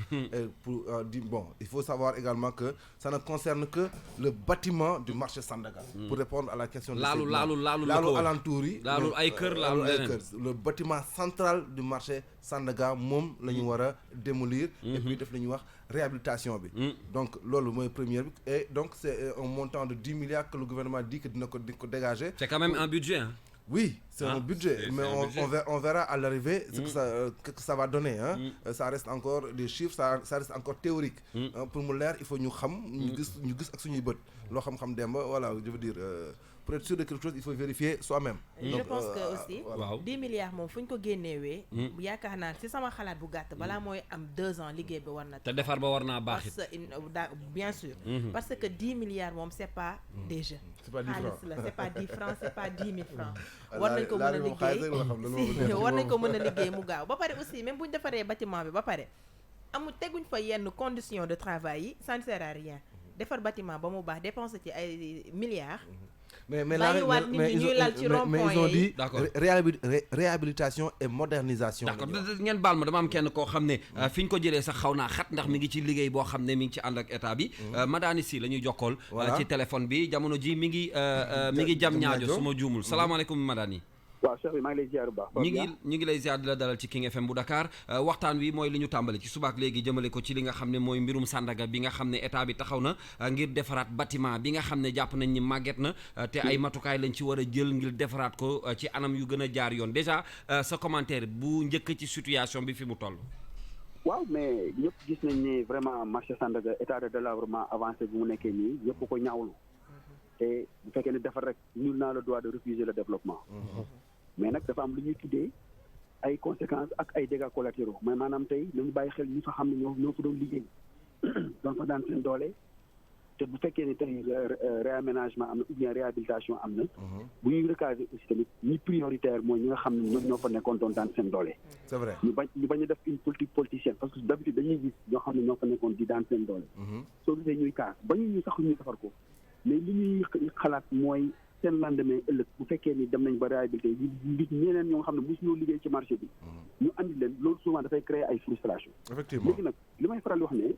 pour bon il faut savoir également que ça ne concerne que le bâtiment du marché Sandaga pour répondre à la question laalu alentour yi laalul ay kër le bâtiment central du marché Sandaga moom la ñu war a démolir et puis def la ñuy wax réhabilitation bi donc loolu mooy première bi et donc c'est un montant de 10 milliards que le gouvernement dit que dina ko dégager. C'est quand même un budget hein. Oui, c'est un budget, mais on verra à l'arrivée ce que ça va donner. Ça reste encore des chiffres, ça reste encore théorique. Pour mu leer il faut ñu xam ñu gis ak suñuy bët loo xam-xam demba voilà je veux dire pour être sûr de quelque chose il faut vérifier soi-même. Je pense que aussi 10 milliards moom fu ñu ko génnewee yaakaar naa ci sama xalaat bu gàtt balaa mooy am 2 ans liggéey bi war na te defar ba war naa baax it bien sûr parce que 10 milliards moom c'est pas des jeux c'est pas 10 francs c'est pas 10 000 francs war nañ ko mën a liggéey war nañ ko mën a liggéey mu gaaw ba pare aussi même bu ñu defaree bâtiment bi ba pare teguñ fa yenn conditions de travail yi ça ne sert à rien defar bâtiment ba mu baax dépenser ci ay milliards mais ils ont dit réhabilitation et modernisation. D'accord ngeen baal ma dama am kenn koo xam ne fi ñu ko jëlee sax xaw naa xat ndax mi ngi ci liggéey boo xam ne mi ngi ci ànd ak état bi Madani Si la ñuy jokkool ci téléphone bi jamono ji mi ngi jam ñaajo su ma juumul salaamaaleykum Madani. waaw Cheikh bi maa ngi lay ziar bu baax. ñu ngi lay ziar di la dalal ci King FM bu Dakar waxtaan wi mooy li ñu tàmbali ci subaak léegi jëmale ko ci li nga xam ne mooy mbirum Sandaga bi nga xam ne état bi taxaw na ngir defaraat bâtiment bi nga xam ne jàpp nañ ni màgget na te ay matukaay lañ ci war a jël ngir defaraat ko ci anam yu gën a jaar yoon déjà sa commentaire bu njëkk ci situation bi fi mu toll. waaw mais ñëpp gis nañ ne vraiment marché Sandaga état de délabrement avancé bu mu nekkee nii ñëpp ko ñaawlu te bu fekkee ne defar rek nul n'a le droit de refuser le développement. mais nag dafa am lu ñuy tuddee ay conséquences ak ay dégâts collatéraux mais maanaam tey nañu bàyyi xel ñi fa xam ne ñoo fa doon liggéey doon fa daan seen doole te bu fekkee ne tey réaménagement am na ou bien réhabilitation am na bu ñuy recaser aussi tamit ñi prioritaire mooy ñi nga xam ne ñoom ñoo fa nekkoon doon daan seen doole. C'est vrai ñu bañ a def une politique politicienne parce que d'habitude dañuy gis ñoo xam ne ñoo fa nekkoon di daan seen doole soo gisee ñuy kaas bañu ñu sax ñuy defar ko mais li ñuy xalaat mooy seen lendemain ëllëg bu fekkee ni dem nañ ba réhabilité yi ñeneen ñoo xam ne mosuñoo liggéey ci marché bi ñu andi leen loolu souvent dafay créer ay frustration effectivement léegi nag li may faral di wax ne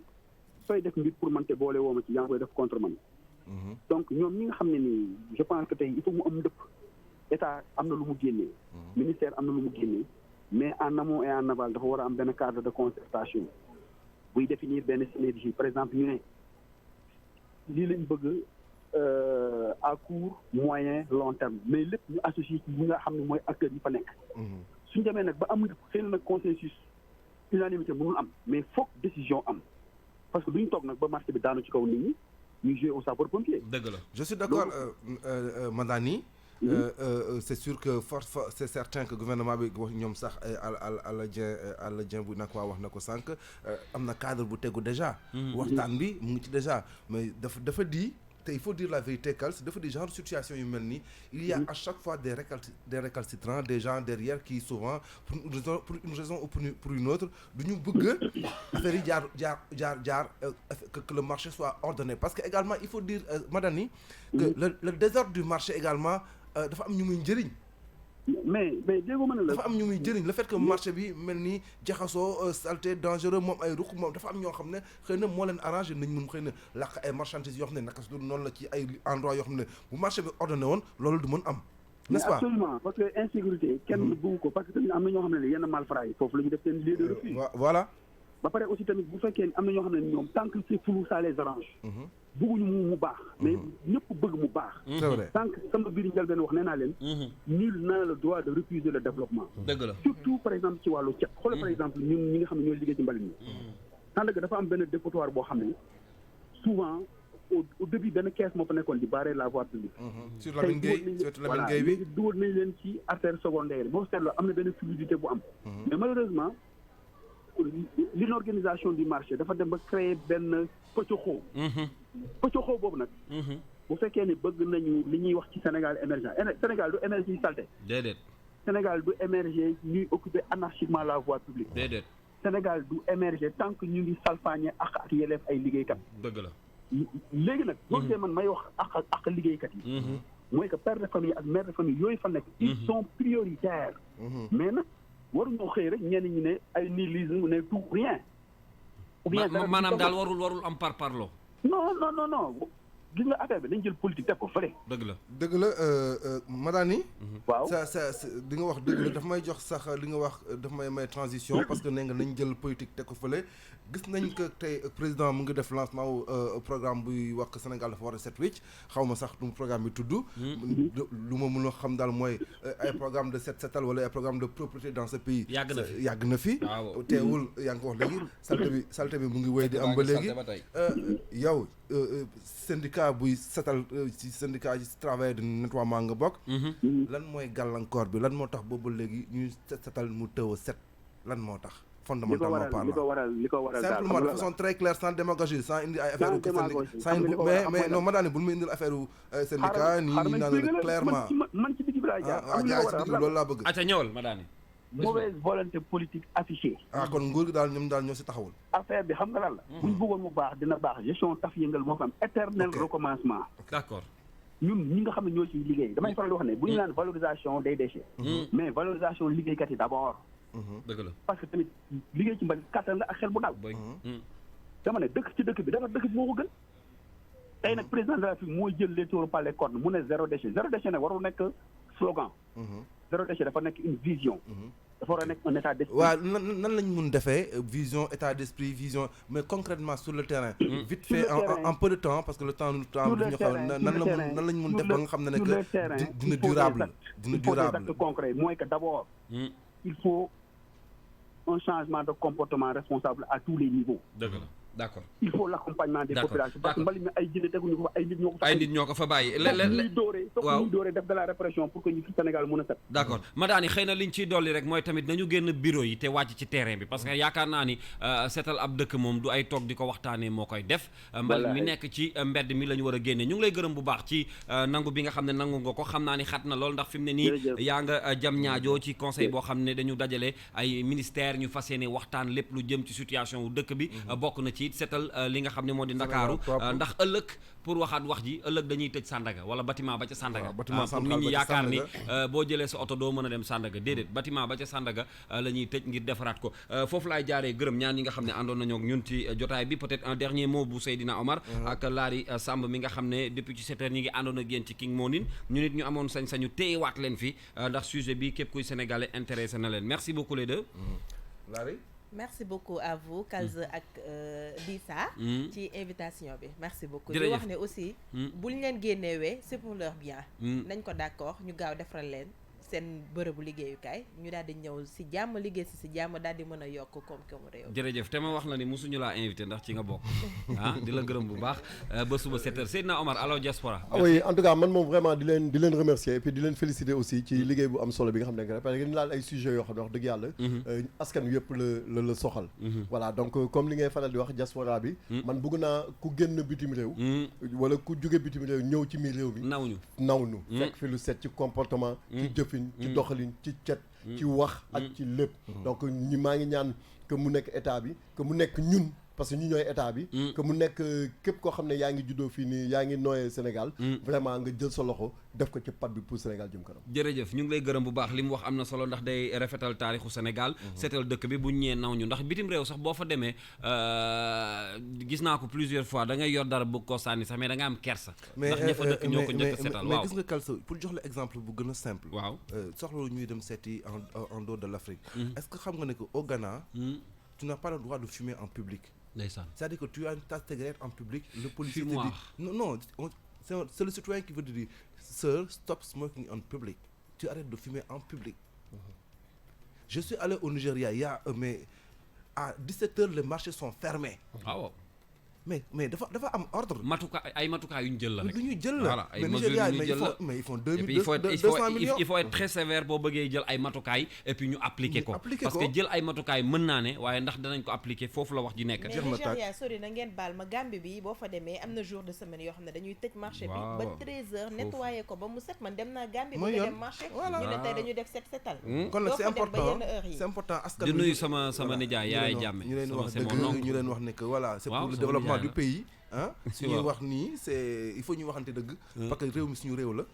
sooy def mbir pour man te boole woo ma ci yaa ngi koy def contre man donc ñoom ñi nga xam ne nii je pense que tey il faut mu am ndëpp état am na lu mu génnee ministère am na lu mu génnee mais en amont et en aval dafa war a am benn cadre de concertation buy définir benn synergie par exemple ñu ne lii lañ bëgg à court moyen long terme mais lépp ñu associé ci ñi nga xam ne mooy acteurs yi fa nekk suñ demee nag ba am xëy na nag consensus unanimité mënul am mais foog décision am parce que duñ toog nag ba marché bi daanu ci kaw nit ñi ñuy jouer au sapeur-pompier. dëgg la je suis d'accord Madani c'est sûr que c'est certain que gouvernement bi wax ñoom sax Alla Dieng bu nag waa wax na ko sànq am na cadre bu tegu déjà waxtaan bi mu ngi ci déjà mais dafa di il faut dire la vérité Kals dafa di genre situation yu mel nii il y a à chaque fois des récalcitrants des gens derrière qui souvent pour une raison ou pour une autre du ñu bëgg affaire yi jaar que le marché soit ordonné parce que également il faut dire Madani que le désordre du marché également dafa am ñu muy njëriñ mais déggoo mën na la dafa am ñu muy jëriñ le fait que marché bi mel ni jaxasoo saleté dangereux moom ay ruq moom dafa am ñoo xam ne xëy na moo leen arrangé nañ mun xëy na làq ay marchandises yoo xam ne naka su dul noonu la ci ay endroit yoo xam ne bu marché bi ordonné woon loolu du mën am n'est-ce pas absolument parce que insécurité kenn bëgg ko parce que tamit am na ñoo xam ne yenn malfrats yi foofu la ñu def seen lieu de refuge voilà ba pare aussi tamit bu fekkee am na ñoo xam ne ñoom tant que c'est flou ça les arrange bëgguñu mu baax mais ñëpp bëgg mu baax c'est vrai tant que sama biir njëlbeen wax nee naa leen nul n'a le droit de refuser le développement dëgg la surtout par exemple ci wàllu cet xoolal par exemple ñun ñi nga xam ne ñooy liggéey ci mbalit mi Sandaga dafa am benn dépotoir boo xam ne souvent au début benn kees moo fa nekkoon di barrer la voie publique sur Lamine Gueye surtout Lamine Gueye bi dugal nañ leen ci artère secondaire boo seetloo am na benn fluidité bu am mais malheureusement l'inorganisation du marché dafa dem ba créer benn pëccoxoo pëccoxoo boobu nag bu fekkee ne bëgg nañu li ñuy wax ci Sénégal émergent Sénégal du émerger salté déedéet Sénégal du émerger ñuy occuper anarchiquement la voie publique déedéet Sénégal du émerger tant que ñu ngi salfaañe ak yelleef ay liggéeykat dëgg la léegi nag boo gisee man may wax ak liggéeykat yi mooy que père de famille ak mère de famille yooyu fa nekk ils sont prioritaires mais nag waruñoo xëy rek ñenn ñi ne ay nihilisme ne tout rien ou bien maanaam daal warul am parlo non gis nga affaire bi dañ jël politique teg ko fële. dëgg la Madani. waaw sa di nga wax dëgg la daf may jox sax li nga wax daf may transition parce que nee nga nañ jël politique teg ko fële gis nañ que tey président mu ngi def lancement wu programme buy wax Sénégal dafa war a set wecc xaw ma sax lu programme bi tudd. lu ma mën a xam daal mooy ay programme de setal wala ay programme de propreté dans ce pays. yàgg na fi. teewul yaa ngi ko wax léegi salte bi mu ngi wéy di am ba léegi yow syndicat buy setal ci syndicat ci travail de nettoiement nga bokk. lan mooy gàllankoor bi lan moo tax boobu léegi ñuy setal mu tëw a set lan moo tax. fondamentalement parlant li ko waral simplement de façon très claire sans démagogie sans indi ay affaire mais non ma daane bul mu indil affaire syndicat nii ñu naan clairement man ci digg bi laa jaar ci digg loolu laa bëgg aca ñëwal ma daane mauvaise volonté politique affichée kon nguur gi daal ñoom daal ñoo si taxawul affaire bi xam nga lan la buñ bëggoon mu baax dina baax gestion taf yëngal moo fa am éternel recommencement d'accord ñun ñi nga xam ne ñoo ciy liggéey damay faral di wax ne bu ñu naan valorisation des déchets mais valorisation liggéeykat yi d'abord dëgg la parce que tamit liggéey ci mbalit kattan la ak xel bu daw dama ne dëkk ci dëkk bi dafa dëkk bi moo ko gën tey nag président de la République mooy jël les taureaux par les cornes mu ne zéro déchet nag warul nekk slogan zéro déchet dafa nekk une vision dafa war a nekk un état d'esprit waaw nan lañ mun defee vision état d'esprit vision mais concrètement sur le terrain vite fait en peu de temps parce que le temps ñu xool nan lañ mun def ba nga xam ne que dina durable des actes concrets mooy que d'abord il faut un changement de comportement responsable à tous les niveaux. D'accord. Il faut l'accompagnement des populations parce que mbalit mi ay jëne teguñu ko fa ay nit ñoo ko fa bàyyi ñuy dooree def de la répression pour que ñu fi Sénégal mën a set d'accord Madani xëy na liñ ciy dolli rek mooy tamit nañu génn bureau yi te wàcc ci terrain bi parce que yaakaar naa ni seetal ab dëkk moom du ay toog di ko waxtaanee moo koy def mbalit mi nekk ci mbedd mi la ñu war a génne ñu ngi lay gërëm bu baax ci nangu bi nga xam ne nangu nga ko xam naa ni xat na lool ndax fi mu ne nii yaa nga jam ñaajoo ci conseil boo xam ne dañu dajale ay ministère ñu fas yéene waxtaan lépp lu jëm ci situation wu dëkk bi bokk na ci setal li nga xam ne moo di Ndakaaru ndax ëllëg pour waxaat wax ji ëllëg dañuy tëj Sandaga wala bâtiment ba ca Sandaga pour nit ñi yaakaar ni boo jëlee sa oto doo mën a dem Sandaga déedéet bâtiment ba ca Sandaga la ñuy tëj ngir defaraat ko foofu laay jaaree gërëm ñaan ñi nga xam ne àndoon nañoo ak ñun ci jotaay bi peut-être un dernier mot bu Seydina Omar ak Laari Samb mi nga xam ne depuis ci 7 heures ñi ngi àndoon ak yéen ci King Morning ñu nit ñu amoon sañ-sañu téyewaat leen fi ndax sujet bi képp kuy sénégalais intéressé na leen merci beaucoup les deux Laari merci beaucoup à vous Kalz ak Dissa ci invitation bi merci beaucoup di wax ne aussi buñ leen génnewee c'est pour leur bien nañ ko d'accord ñu gaaw defaral leen seen bërëbu liggéeyukaay ñu daal di ñëw si jàmm liggéey si jàmm daal di mën a yokk koom-koomu réew. jërëjëf te ma wax la ni mosuñu laa invité ndax ci nga bokk di la gërëm bu baax ba suba 7h Seydina Omar Allo Diaspora. Oui en tout cas man moom vraiment di leen remercier et puis di leen féliciter aussi ci liggéey bu am solo bi nga xam ne parce que ñu laal ay sujets yoo xam ne wax dëgg yàlla askan wi yëpp la soxal. Voilà donc comme li ngay faral di wax diaspora bi man bëgg naa ku génn bitim réew wala ku jóge bitim réew ñëw ci biir réew mi naw ñu fekk fi lu set ci comportement ci jëfin ci doxalin ci cet ci wax ak ci lépp donc maa ngi ñaan que mu nekk état bi que mu nekk ñun parce que ñu ñooy état bi que mu nekk képp koo xam ne yaa ngi juddoo fii nii yaa ngi nooyee Sénégal vraiment nga jël sa loxo def ko ci pat bi pour Sénégal jëm kanam. jërëjëf ñu ngi lay gërëm bu baax li mu wax am na solo ndax day rafetal taarixu Sénégal seetal dëkk bi bu ñee naw ñu ndax bitim réew sax boo fa demee gis naa ko plusieurs fois da ngay yor dara bëgg koo sànni sax mais da nga am kersa ndax ña fa dëkk ñoo ko njëkk a seetal waaw mais gis nga Kalso pour jox la exemple bu gën a simple waaw soxla ñuy dem seeti en dehors de l'Afrique est-ce que xam nga ne que au Ghana tu n'as pas le droit de fumer en public. C'est-à-dire que tu as une tasse de cigarette en public, le policier te dit non, c'est le citoyen qui veut te dire sir, stop smoking en public. Tu arrêtes de fumer en public. Je suis allé au Nigeria mais à 17h les marchés sont fermés. Ah mais dafa am ordre. ay matukaay yu ñu jël la rek. lu ñu jël la voilà ay mesures yu ñu jël la mais ils font 200 millions. il faut être très sévère boo bëggee jël ay matukaay et puis ñu appliquer ko. parce que jël ay matukaay mën naa ne waaye ndax danañ ko appliquer foofu la wax ji nekk. mais Nigéria sori na ngeen baal ma Gambie bi boo fa demee am na jour de semaine yoo xam ne dañuy tëj marché bi ba 13h nettoyer ko ba mu set man dem naa Gambie ba dem marché ñu ne tey dañuy def setal kon nag c'est important askan di nuyu sama nijaay yaay jàmme ñu leen wax ne que voilà c'est pour le développement du pays suñuy wax nii c'est il faut ñu waxante dëgg parce que réew mi suñu réew la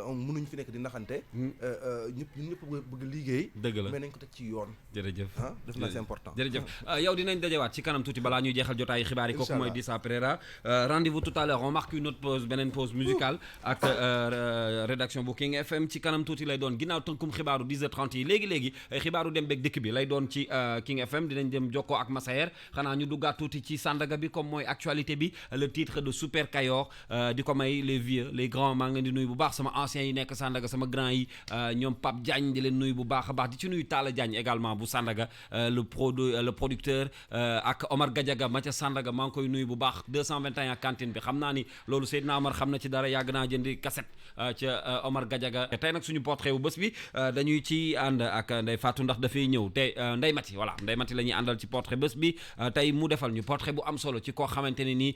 mënuñ fi nekk di naxante ñëpp bëgg liggéey dëgg la mais nañ ko teg ci yoon jërëjëf def naa c'est important jërëjëf yow dinañ dajewaat ci kanam tuuti balaa ñuy jeexal jotaayu xibaar yi kooku mooy Dissa Pereira rendez-vous tout à l'heure on marque une autre pause beneen pause musicale ak rédaction bu King FM ci kanam tuuti lay doon ginnaaw tënkum xibaaru 10h30 yi léegi xibaaru dem beeg dëkk bi lay doon ci King FM dinañ dem jokkoo ak Massaer xanaa ñu duggaat tuuti ci Sandaga bi comme mooy actualité bi le titre de Super Kayor di ko may les vieux les grands maa ngi leen di nuyu bu baax sama anciens yi nekk Sandaga sama grand yi ñoom Pape Diagne di leen nuyu bu baax a baax di ci nuyu Talla Diagne également bu Sandaga le producteur ak Omar Gadiaga ma ca Sandaga maa ngi koy nuyu bu baax 221 cantine bi xam naa ni loolu Seydina Omar xam na ci dara yàgg naa jëndi cassette ca Omar Gadiaga tey nag suñu portrait bu bés bi dañuy ci ànd ak Ndeye Fatou ndax dafay ñëw te Ndeye Mati voilà Ndeye Mati la ñuy àndal ci portrait bés bi tey mu defal ñu portrait bu am solo ci koo xamante ne nii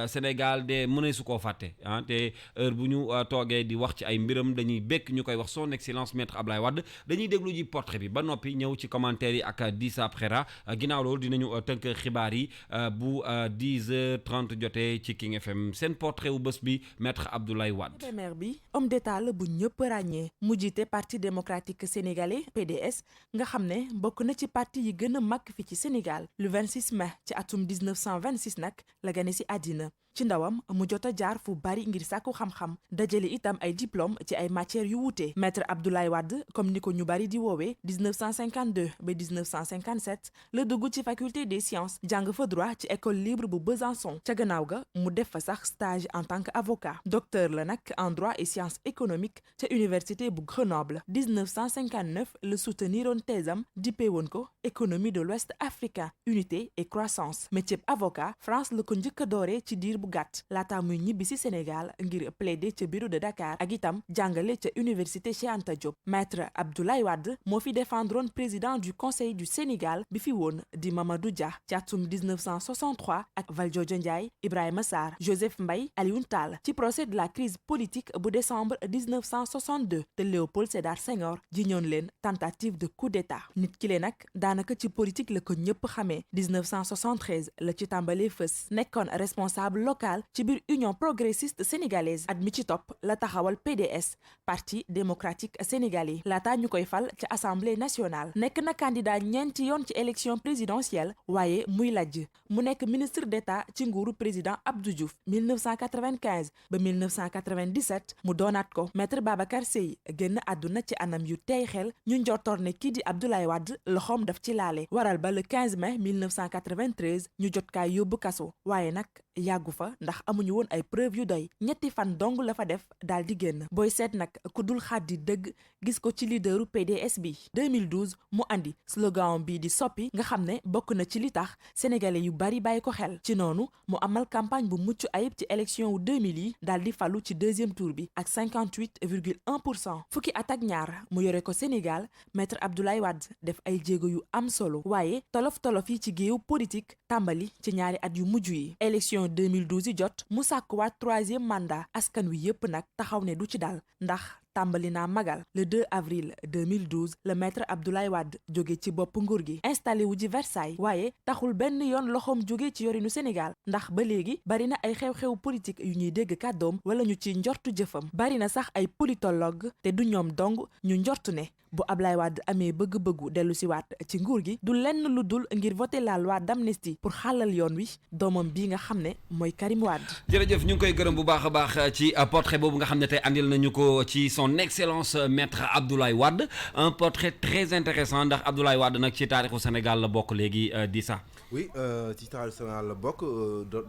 Sénégal de mënee su koo fàtte te heure bu ñu toogee di wax ci ay mbiram dañuy békk ñu koy wax son excellence maître Ablaye Wade dañuy déglu ji portrait bi ba noppi ñëw ci commentaire yi ak Dissa Pereira ginnaaw loolu dinañu tënk xibaar yi bu 10h30 jotee ci King FM seen portrait wu bés bi maître Abdoulaye Wade. maire bi homme d'état la bu ñëpp ràññee mu jiite parti démocratique sénégalais PDS nga xam ne bokk na ci parti yi gën a mag fi ci Sénégal le 26 mai ci atum 1926 nag la gane ci àddina ci ndawam mu jot a jaar fu bari ngir sàkku xam-xam dajale itam ay diplôme ci ay matières yu wuute maître Abdoulaye Wade comme ni ko ñu bari di woowee 1952 ba 1957 la dugg ci faculté des sciences jàng fa droit ci école libre bu Besançon ca gannaaw ga mu def fa sax stage en tant que avocat docteur la nag en droit et sciences économiques ca université bu Grenoble 1959 la souteniroon thèsam dippee woon ko économie de l'Ouest africain unité et croissance métier avocat France la ko njëkk a dooree ci diir bu gàtt laata muy ñibbi ci Sénégal ngir plaider ca bureau de Dakar ak itam jàngale ca université Cheikh Anta Diop maître Abdoulaye Wade moo fi défendroon président du conseil du Sénégal bi fi woon di Mamadou Dia ci atum 1963 ak Valdiodio Ndiaye Ibrahima Sarr Joseph Mbaye Alioune Tall ci procès de la crise politique bu décembre 1962 te Léopold Sédar Senghor jiñoon leen tentative de coup d'état nit ki lee nag daanaka ci politique la ko ñëpp xamee 1973 la ci tàmbalee fës nekkoon responsable local ci biir Union progressiste sénégalaise at mi ci topp la taxawal PDS parti démocratique sénégalais laata ñu koy fal ci assemblée nationale nekk na candidat ñeenti yoon ci élection présidentielle waaye muy lajj mu nekk ministre d'état ci nguuru président Abdou Diouf 1995 ba 1997 mu doonaat ko maître Babacar Sèye génn àdduna ci anam yu tey xel ñu njortoor ne kii di Abdoulaye Wade loxoom daf ci laale waral ba le 15 mai 1993 ñu jot kaay yóbbu kaso waaye nag yàggu fa ndax amuñu woon ay preuve yu doy ñetti fan dong la fa def daal di génn booy seet nag ku dul xaddi dëgg gis ko ci leaderu PDS bi 2012 mu andi slogan bi di soppi nga xam ne bokk na ci li tax sénégalais yu bari bàyyi ko xel ci noonu mu amal campagne bu mucc ayib ci élection wu 2000 yi daal di falu ci deuxième tour bi ak 58,1% fukki at ak ñaar mu yore ko Sénégal maître Abdoulaye Wade def ay jéego yu am solo waaye tolof-tolof yi ci géew politique tàmbali ci ñaari at yu mujj yi élection 2012 yi jot mu sàkkuwaat 3e mandat askan wi yépp nag taxaw ne du ci dal ndax tàmbali naa magal le 2 avril 2012 le maître Abdoulaye Wade jóge ci bopp nguur gi installé wu ji Versailles waaye taxul benn yoon loxoom jóge ci yorinu Sénégal ndax ba léegi bari na ay xew-xew politique yu ñuy dégg kàddoom wala ñu ci njortu jëfam bari na sax ay politologue te du ñoom dong ñu njortu ne bu Ablaye Wade amee bëgg-bëggu dellu si waat ci nguur gi du lenn lu dul ngir voter la loi d'amnistie pour xàllal yoon wi doomam bii nga xam ne mooy Karim Wade. jërëjëf ñu ngi koy gërëm bu baax a baax ci portrait boobu nga xam ne tey andil nañu ko ci son excellence maître Abdoulaye Wade un portrait très intéressant ndax Abdoulaye Wade nag ci taarixu Sénégal la bokk léegi di ça. oui ci taarixu Sénégal la bokk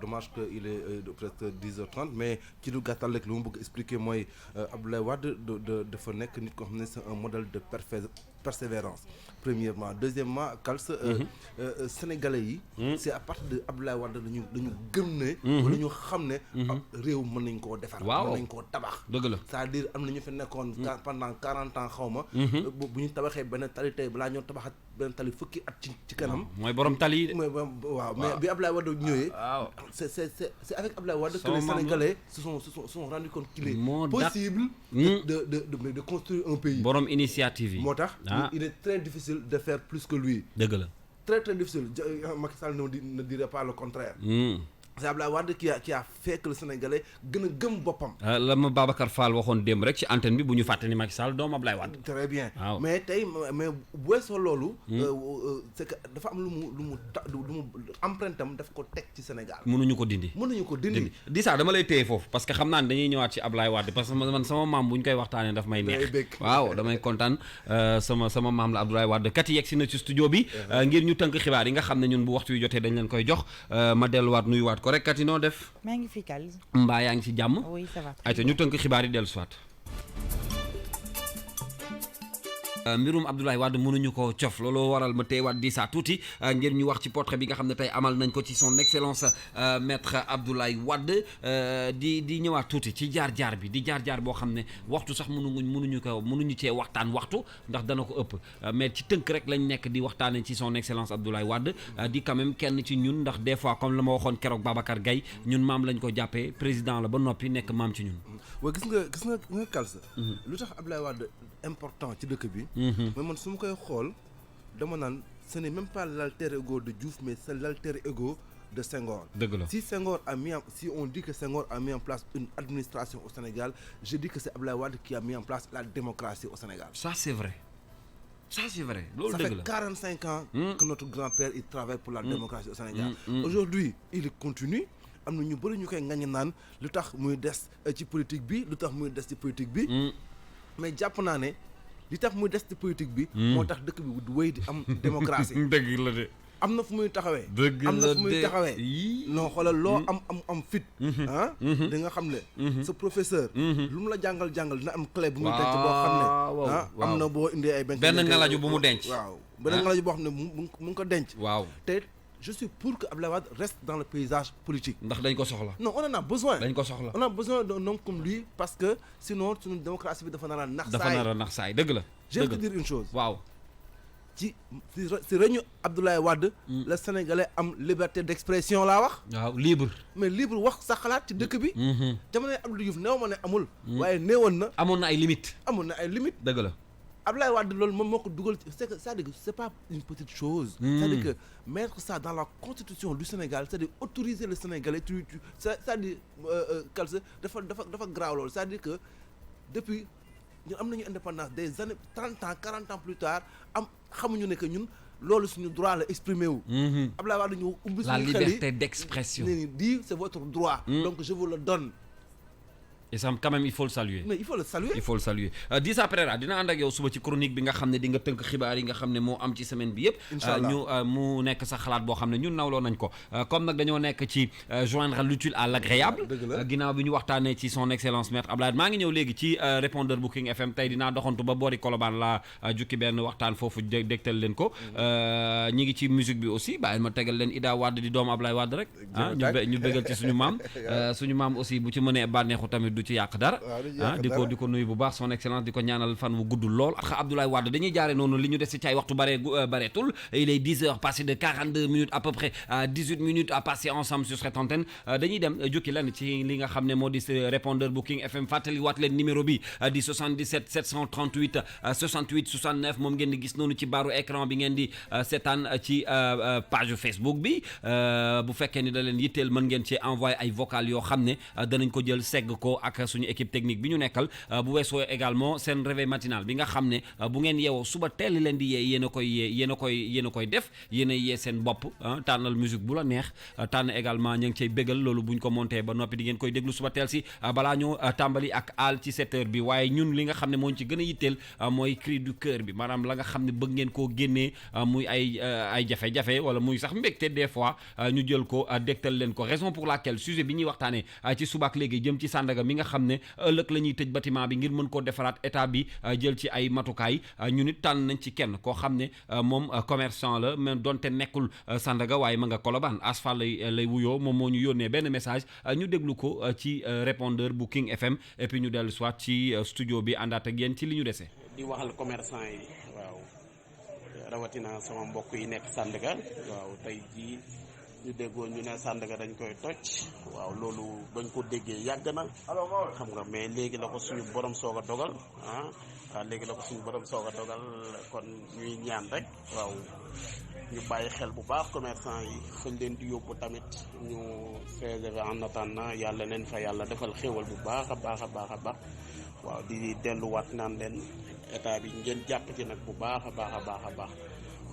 dommage que il est presque 10h30 mais ci lu gàttal rek lu mu bëgg expliquer mooy Abdoulaye Wade dafa nekk nit koo xam ne c'est un modèle de persévérance premièrement deuxièmement Kals sénégalais yi c'est à partir de Abdoulaye Wade dañu gëm ne wala ñu xam ne réew mën nañ koo defar mën nañ koo tabax dëgg la c'est-à-dire am na ñu fi nekkoon pendant 40 ans xaw ma bu ñu tabaxee benn tali tey balaa ñoo tabaxat benn tali fukki at ci kanam mooy borom tali yi mooy waaw mais bi Abdoulaye Wade ñëwee c'est avec Abdoulaye Wade que les Sénégalais se sont rendu compte qu'il est possible de construire un pays borom initiative yi moo tax il est très difficile de faire plus que lui dëgg la très très difficile Macky Sall ne dirait pas le contraire c'est Abdoulaye Wade qui a fait que le Sénégalais gën a gëm boppam la ma Babacar Fall waxoon démb rek ci antenne bi bu ñu fàtte ni Macky Sall doomu Abdoulaye Wade très bien waaw mais tey mais bu weesoo loolu c'est que dafa am lu mu empreinte am daf ko teg ci Sénégal mënuñu ko dindi di saa dama lay téye foofu parce que xam naa ne dañuy ñëwaat ci Abdoulaye Wade parce que man sama maam bu ñu koy waxtaanee daf may neex waaw damay kontaan sama maam la Abdoulaye Wade kat yegg si na ci studio bi ngir ñu tënk xibaar yi nga xam ne ñun bu waxtu yu jotee dañ leen koy jox ma delluwaat nuyuwaat ko rek kat yi noo def. maa ngi fi Kals. mbaa yaa ngi ci jàmm. oui ça va. ayca ñu tënk xibaar yi dellu soit. mbirum Abdoulaye Wade mënuñu ko cof looloo waral ma teewaat di saa tuuti ngir ñu wax ci portrait bi nga xam ne tey amal nañ ko ci son excellence maître Abdoulaye Wade di ñëwaat tuuti ci jaar-jaar bi di jaar-jaar boo xam ne waxtu sax mënuñu cee waxtaan waxtu ndax dana ko ëpp mais ci tënk rek lañ nekk di waxtaanee ci son excellence Abdoulaye Wade di quand même kenn ci ñun ndax des fois comme la ma waxoon keroog Babacar Gaye ñun maam lañ ko jàppee président la ba noppi nekk maam ci ñun. waaw gis nga Kals lu tax Abdoulaye Wade important ci dëkk bi mais man su ma koy xool dama naan ce n'est même pas l'alter ego de Diouf mais c'est l'alter ego de Senghor. dëgg la si on dit que Senghor a mis en place une administration au Sénégal je dis que c'est Abdoulaye Wade qui a mis en place la démocratie au Sénégal. Ça c'est vrai loolu dëgg la. Ça fait 45 ans que notre grand-père il travaille pour la démocratie au Sénégal. Aujourd'hui il continue am na ñu bëri ñu koy ngañ naan lu tax muy des ci politique bi mais jàpp naa ne li tax muy des ci politique bi moo tax dëkk bi du wéy di am démocratie. dëgg la de. am na fu muy taxawee. non xoolal loo am fit di nga xam ne sa professeur lu mu la jàngal dina am clé bu muy denc boo xam ne am na boo indee ay benn ngalaju bu mu denc benn ngalaju boo xam ne mu ngi ko denc te je suis pour que Abdoulaye Wade reste dans le paysage politique. ndax dañ ko soxla. non on en a besoin. on a besoin d'un homme comme lui parce que sinon suñu démocratie bi dafa nar a nax saay. dëgg la. je vais te dire une chose. waaw. si règne Abdoulaye Wade. le Sénégalais am liberté d'expression laa wax. waaw libre. mais libre wax sa xalaat ci dëkk bi. jamono Abdou Diouf néew ma ne amul. waaye néewoon na. amoon na ay limites. dëgg la. Abdoulaye Wade loolu moom moo ko dugal c'est-à-dire que c'est pas une petite chose. C'est-à-dire que mettre ça dans la constitution du Sénégal c'est-à-dire autoriser le Sénégalais c'est-à-dire Kals dafa graaw loolu c'est-à-dire que depuis ñun am nañu indépendance des années 30 ans 40 ans plus tard xamuñu ne que ñun loolu suñu droit la exprimer wu. Abdoulaye Wade ñu ubbi suñu xel yi la liberté d'expression. ne ni c'est votre droit. Donc je vous le donne. et ça quand même il faut le saluer. mais il faut le saluer. Dissa Pereira dina ànd ak yow suba ci chronique bi nga xam ne di nga tënk xibaar yi nga xam ne moo am ci semaine bi yëpp. Inch'Allah ñu mu nekk sa xalaat boo xam ne ñun nawloo nañ ko comme nag dañoo nekk ci joindre l'utile à l'agréable. ginnaaw bi ñu waxtaanee ci son excellence maître Abdoulaye maa ngi ñëw léegi ci répondeur bu King FM tey dinaa doxantu ba boori Colobane laa jukki benn waxtaan foofu dégtal leen ko ñi ngi ci musique bi aussi bàyyi ma tegal leen Ida Wade di doomu Abdoulaye Wade rek ñu bégal ci suñu maam aussi bu ci mënee bànneexu tamit du ci yàq dara di ko nuyu bu baax son excellence di ko ñaanal fan wu gudd lool ak Abdoulaye Wade dañuy jaare noonu li ñu des ci ay waxtu bareetul il est 10 heures passé de 42 minutes à peu près 18 minutes à passer ensemble sur cette antenne dañuy dem jukki lan ci li nga xam ne moo di répondeur bu King FM fàttali waat leen numéro bi di 77 738 68 69 moom ngeen di gis noonu ci baaru écran bi ngeen di seetaan ci page Facebook bi bu fekkee ni da leen yitteel mën ngeen ci envoyé ay vocal yoo xam ne danañ ko jël segg ko ak suñu équipe technique bi ñu nekkal bu weesoo également seen réveil matinal bi nga xam ne bu ngeen yeewoo suba teel leen di yee yéen a koy def yéen a yee seen bopp tànnal musique bu la neex tànn également ñu ngi cay bégal loolu buñ ko monté ba noppi di ngeen koy déglu suba teel si balaa ñoo tàmbali ak aal ci 7 heures bi waaye ñun li nga xam ne moo ñu ci gën a yitteel mooy cri du cœur bi maanaam la nga xam ne bëgg ngeen koo génnee muy ay jafe-jafe wala muy sax mbégte des fois ñu jël ko dégtal leen ko raison pour laquelle sujet bi ñuy waxtaanee ci subaak léegi jëm ci Sandaga mi nga xam ne ëllëg la ñuy tëj bâtiment bi ngir mën koo defaraat état bi jël ci ay matukaay ñu nit tànn nañ ci kenn koo xam ne moom commerçant la même donte nekkul Sandaga waaye ma nga Colobane asphal lay wuyoo moom moo ñu yónnee benn message ñu déglu ko ci répondeur bu King FM et puis ñu dellu soit ci studio bi àndaat ak yéen ci li ñu dese. di waxal commerçant yi waaw rawatina sama mbokk yi nekk Sandaga waaw tey jii ñu déggoon ñu ne Sandaga dañ koy toj waaw loolu bañ ko déggee yàgg na xam nga mais léegi la ko suñu borom soog a dogal waaw léegi la ko suñu borom soog a dogal kon ñuy ñaan rek waaw ñu bàyyi xel bu baax commerçant yi fañ leen di yóbbu tamit ñu préserver en attendant yàlla leen fa yàlla defal xéwal bu baax a baax a baax a baax waaw di delluwaat naan leen état bi ngeen jàpp ci nag bu baax a baax a baax a baax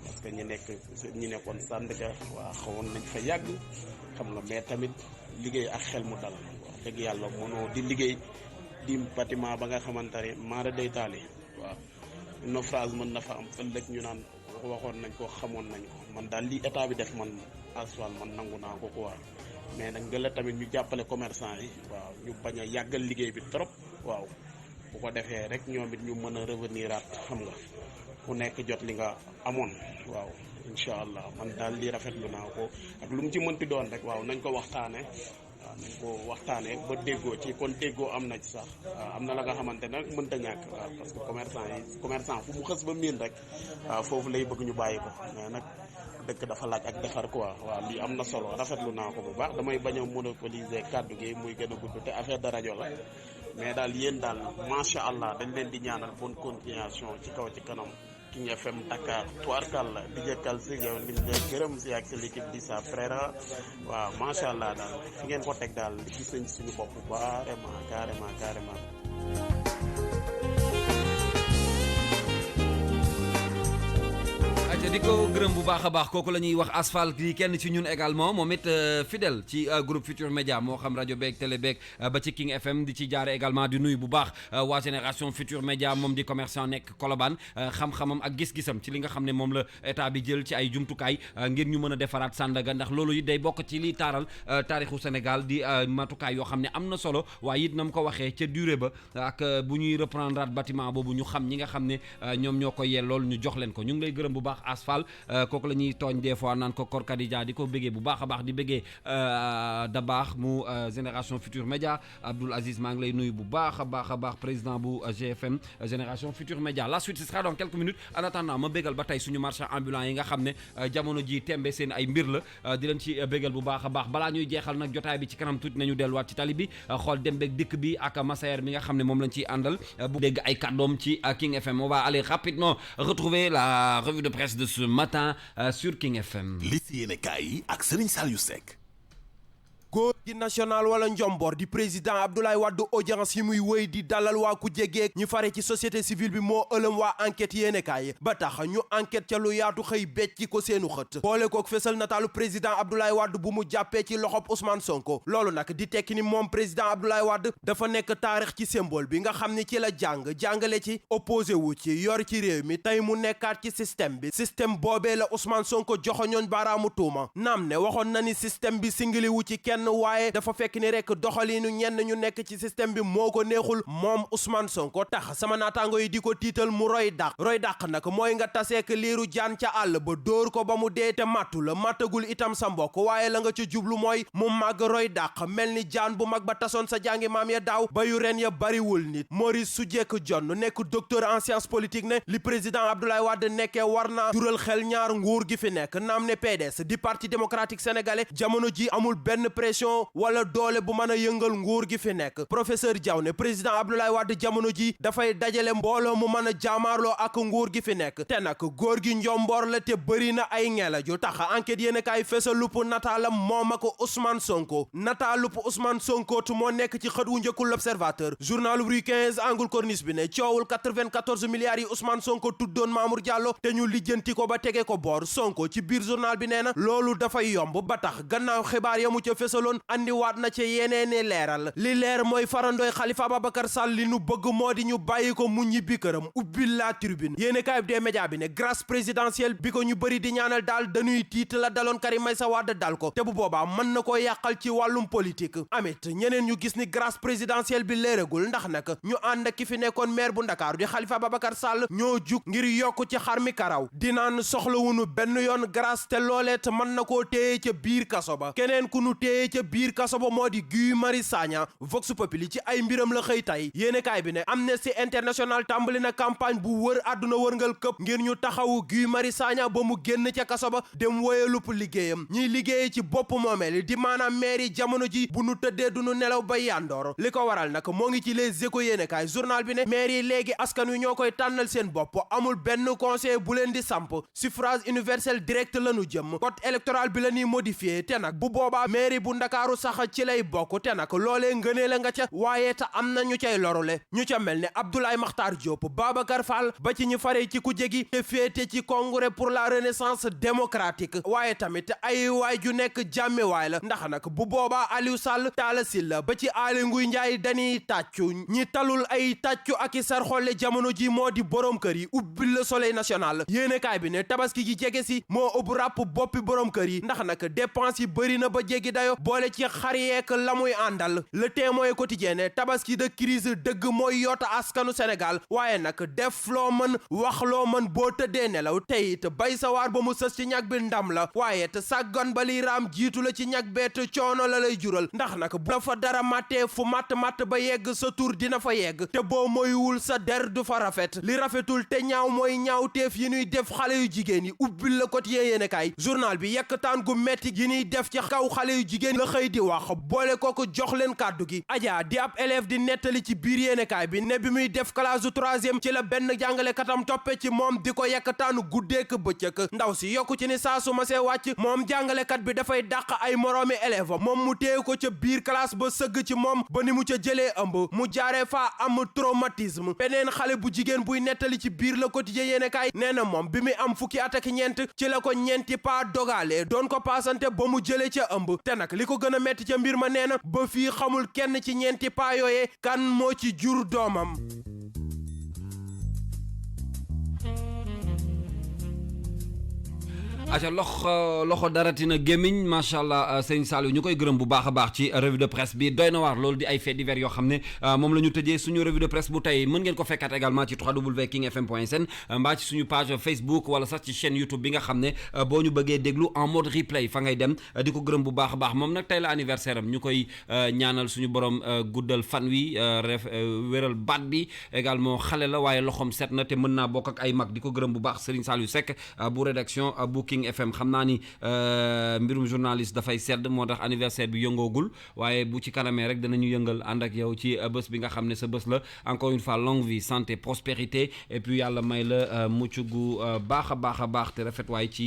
parce que ñi nekkoon Sandaga waa xawoon nañ fa yàgg xam nga mais tamit liggéey ak xel mu dal wax dëgg yàlla mënoo di liggéey di bâtiment ba nga xamante ne maara day taali waaw naufrage mën na fa am ëllëg ñu naan waxoon nañ ko xamoon nañ ko man daal li état bi def man aswal man nangu naa ko quoi mais nag nga la tamit ñu jàppale commerçant yi waaw ñu bañ a yàggal liggéey bi trop waaw bu ko defee rek ñoom it ñu mën a revenir at xam nga ku nekk jot li nga amoon waaw incha allah man daal li rafetlu naa ko ak lu mu ci mënti doon rek waaw nañ ko waxtaane waaw nañ ko waxtaane ba déggoo ci kon déggoo am na ci sax waaw am na la nga xamante nag mënta ñàkk waaw parce que commerçant fu mu xës ba miin rek waaw foofu lay bëgg ñu bàyyi ko mais nag dëkk dafa laaj ak defar quoi waaw lii am na solo rafetlu naa ko bu baax damay bañ a monopoliser kàddu gi muy gën a gudd te affaire de rajo la mais daal yéen daal macha allah dañ leen di ñaanal bonne continuation ci kaw ci kanam King FM Dakar tuwarkal la di jëkkal si yow ni ñu gërëm si ak si l'équipe Dissa Pereira waaw macha allah daal fi ngeen ko teg daal gis nañ suñu bopp carrément. di ko gërëm bu baax a baax kooku la ñuy wax Asphalt di kenn ci ñun également moom it fidèle ci groupe Futur Média moo xam rajo beeg télé beeg ba ci King FM di ci jaare également di nuyu bu baax waa génération Futur Média moom di commerçant nekk Colobane xam-xamam ak gis-gisam ci li nga xam ne moom la état bi jël ci ay jumtukaay ngir ñu mën a defaraat Sandaga ndax loolu it day bokk ci liy taaral taarixu Sénégal di matukaay yoo xam ne am na solo waaye it na mu ko waxee ca durée ba ak bu ñuy reprendre bâtiment boobu ñu xam ñi nga xam ne ñoom ñoo koy yellool ñu jox leen ko ñu ngi lay gërëm bu baax Asphalt kooku la ñuy tooñ des fois naan ko Kor Kadija di ko bëggee bu baax a baax di bëggee da baax mu génération Futur Média Abdoul Aziz maa ngi lay nuyu bu baax a baax président bu GFM génération Futur Média la suite ce sera dans quelques minutes en attendant ma bëggal ba tey suñu marchand ambulant yi nga xam ne jamono ji tembe seen ay mbir la di leen ci bëggal bu baax a baax balaa ñuy jeexal nag jotaay bi ci kanam tuuti nañu delluwaat ci tali bi xool dem beeg dikk bi ak Massaer mi nga xam ne moom lañ ciy àndal bu dégg ay kàddoom ci King FM on va aller rapidement retrouver la revue de presse de ce matin sur King FM. li si yéene kaay yi ak Serigne Saliou Seck. góor gi national wala njomboor di président Abdoulaye Wade audience yi muy wëy di dalal waa ku jegeeg ñu fare ci société civile bi moo ëlëm waa enquête yéenekaay ba tax ñu enquête ca lu yaatu xëy becc ko seenu xët boole kook fesal nataalu président Abdoulaye Wade bu mu jàppee ci loxob Ousmane Sonko loolu nag di tekki ni moom président Abdoulaye Wade dafa nekk taarix ci symbole bi nga xam ni ci la jàngale ci opposé wu ci yor ci réew mi tey mu nekkaat ci système bi système boobee la Ousmane Sonko joxoñoon baaraamu tuuma naam ne waxoon na ni système bi singili wu ci kenn waaye dafa fekk ni rek doxaliinu ñenn ñu nekk ci système bi moo ko neexul moom Ousmane Sonko tax sama naataango yi di ko tiital mu roy dàq nag mooy nga taseek liiru jaan ca àll ba dóor ko ba mu dee te màttu la màttagul itam sa mbokk waaye la nga ca jublu mooy mu màgg roy dàq mel ni jaan bu mag ba tasoon sa jàngi maam ya daaw ba yu ren ya bariwul nit Maurice Soudieck Dione nekk docteur en sciences politiques ne li président Abdoulaye Wade nekkee war na jural xel ñaar nguur gi fi nekk naam ne PDS di parti démocratique sénégalais jamono ji amul benn pression wala doole bu mën a yëngal nguur gi fi nekk professeur Diaw ne président Abdoulaye Wade jamono ji dafay dajale mbooloo mu mën a jaamaarloo ak nguur gi fi nekk te nag góor gi njomboor la te bëri na ay ngela ju tax enquête yéen a kaay fesa lupp nataalam moom ak Ousmane Sonko nataalup Ousmane Sonko tu moo nekk ci xët wu njëkkul l'Observateur journal Rue 15 angle corniche bi ne coowul 94 milliards yi Ousmane Sonko tuddoon Mamour Diallo te ñu lijjanti ko ba tege ko boor Sonko ci biir journal bi nee na loolu dafay yomb ba tax gannaaw xibaar ya mu ca fesaloon andiwaat na ca yeneeni leeral li leer mooy farandooy Khalifa Ababacar Sall li nu bëgg moo di ñu bàyyi ko mu ñibbi këram ubbil la tribune yéene kaay bi dee média bi ne grâce présidentielle bi ko ñu bëri di ñaanal daal dañuy tiit la daloon Karim Meïssa Wade dal ko te bu boobaa mën na koo yàqal ci wàllum politique amit ñeneen ñu gis ni grâce présidentielle bi léeragul ndax nag ñu ànd ak ki fi nekkoon maire bu Ndakaaru di Khalifa Ababacar Sall ñoo jug ngir yokk ci xar mi karaw dinaan soxlawunu benn yoon grâce te loolee te mën na koo téye ca biir kaso ba keneen ku nu téye ca biir kaso ba moo di Guy Marius Sagna Vox Populi ci ay mbiram la xëy tay yéene kaay bi ne Amnesty International tàmbali na campagne bu wër àdduna wërngal këpp ngir ñu taxawu Guy Marius Sagna ba mu génn ca kaso ba dem woyalup liggéeyam ñiy liggéeye ci bopp moomeel di maanaam maire yi jamono ji bu nu tëddee du nu nelaw ba yandoor li ko waral nag moo ngi ci Les Échos yéenekaay journal bi ne maire yi léegi askan wi ñoo koy tànnal seen bopp amul benn conseil bu leen di samp suffrage universel direct lañu jëm code électoral bi la ñuy modifié te nag bu boobaa mairie bu Ndakaaru sax ci lay bokk te nag loolee ngënee la nga ca waaye te am na ñu cay lorule ñu ca mel ne Abdoulaye Makhtar Diop Babacar Fall ba ci ñu fare ci ku jegi te féete ci congrès pour la renaissance démocratique waaye tamit ay waay ju nekk jàmme waay la ndax nag bu boobaa Aliou Sall Talla Sylla ba ci Aly Ngouille Ndiaye dañuy tàccu ñi talul ay tàccu ak i sarxolle jamono ji moo di borom kër yi ubbil Le Soleil national yéenekaay bi ne tabaski gi jege si moo ëpp ràpp boppi borom kër yi ndax nag dépense yi bëri na ba jéggi dayo boole ci xar yeek la muy àndal Le Témoin quotidien ne tabaski de crise dëgg mooy yoota askanu Sénégal waaye nag def loo mën wax loo mën boo tëddee nelaw tey it bay sa waar ba mu sës ci ñag bi ndam la waaye te sàggan ba li raam jiitu la ci ñag beet coono la lay jural ndax nag bu la fa dara màttee fu matt ba yegg sa tur dina fa yegg te boo moywul sa der du fa rafet li rafetul te ñaaw mooy ñaaw teef yi ñuy def xale yu jigéen yi ubbil la quotidien yéenekaay journal bi yekkataan gu metti yi ñuy def ci kaw xale yu jigéen la xëy di wax boole kooku jox leen kàddu gi Adja di ab élève di nettali ci biir yéenekaay bi ne bi muy def classe du 3e ci la benn jàngalekatam toppe ci moom di ko yekkataanu guddeek bëccëg ndaw si yokku ci ni saa su ma see wàcc moom jàngalekat bi dafay dàq ay moroomi élève moom mu téye ko ca biir classe ba sëgg ci moom ba ni mu ca jëlee ëmb mu jaaree faa am traumatisme beneen xale bu jigéen buy nettali ci biir Le Quotidien yéenekaay nee na moom bi muy am fukki at ak ñeent ci la ko ñeenti paa dogalee doon ko paasante ba mu jëlee ca ëmb te nag li ko gën a metti ca mbir ma nee na ba fii xamul kenn ci ñeenti paa yooyee kan moo ci jur doomam aca loxo daratina gémmiñ macha allah sëñ Saliou ñu koy gërëm bu baax a baax ci revue de presse bi doy na waar loolu di ay faits divers yoo xam ne moom la ñu tëjee suñu revue de presse bu tey mën ngeen ko fekkaat également ci www.kingfm.sn mbaa ci suñu page Facebook wala sax ci chaîne YouTube bi nga xam ne boo ñu bëggee déglu en mode replay fa ngay dem di ko gërëm bu baax a baax moom nag tey la anniversaire am ñu koy ñaanal suñu borom guddal fan wi wéral baat bi également xale la waaye loxoom set na te mën naa bokk ak ay mag di ko gërëm bu baax Serigne Saliou Seck bu rédaction bu King FM xam naa ni mbirum journaliste dafay sedd moo tax anniversaire bi yëngoogul waaye bu ci kanamee rek danañu yëngal ànd ak yow ci bés bi nga xam ne sa bés la encore une fois longue vie santé prospérité et puis yàlla may la mucc gu baax a baax te rafet waay ci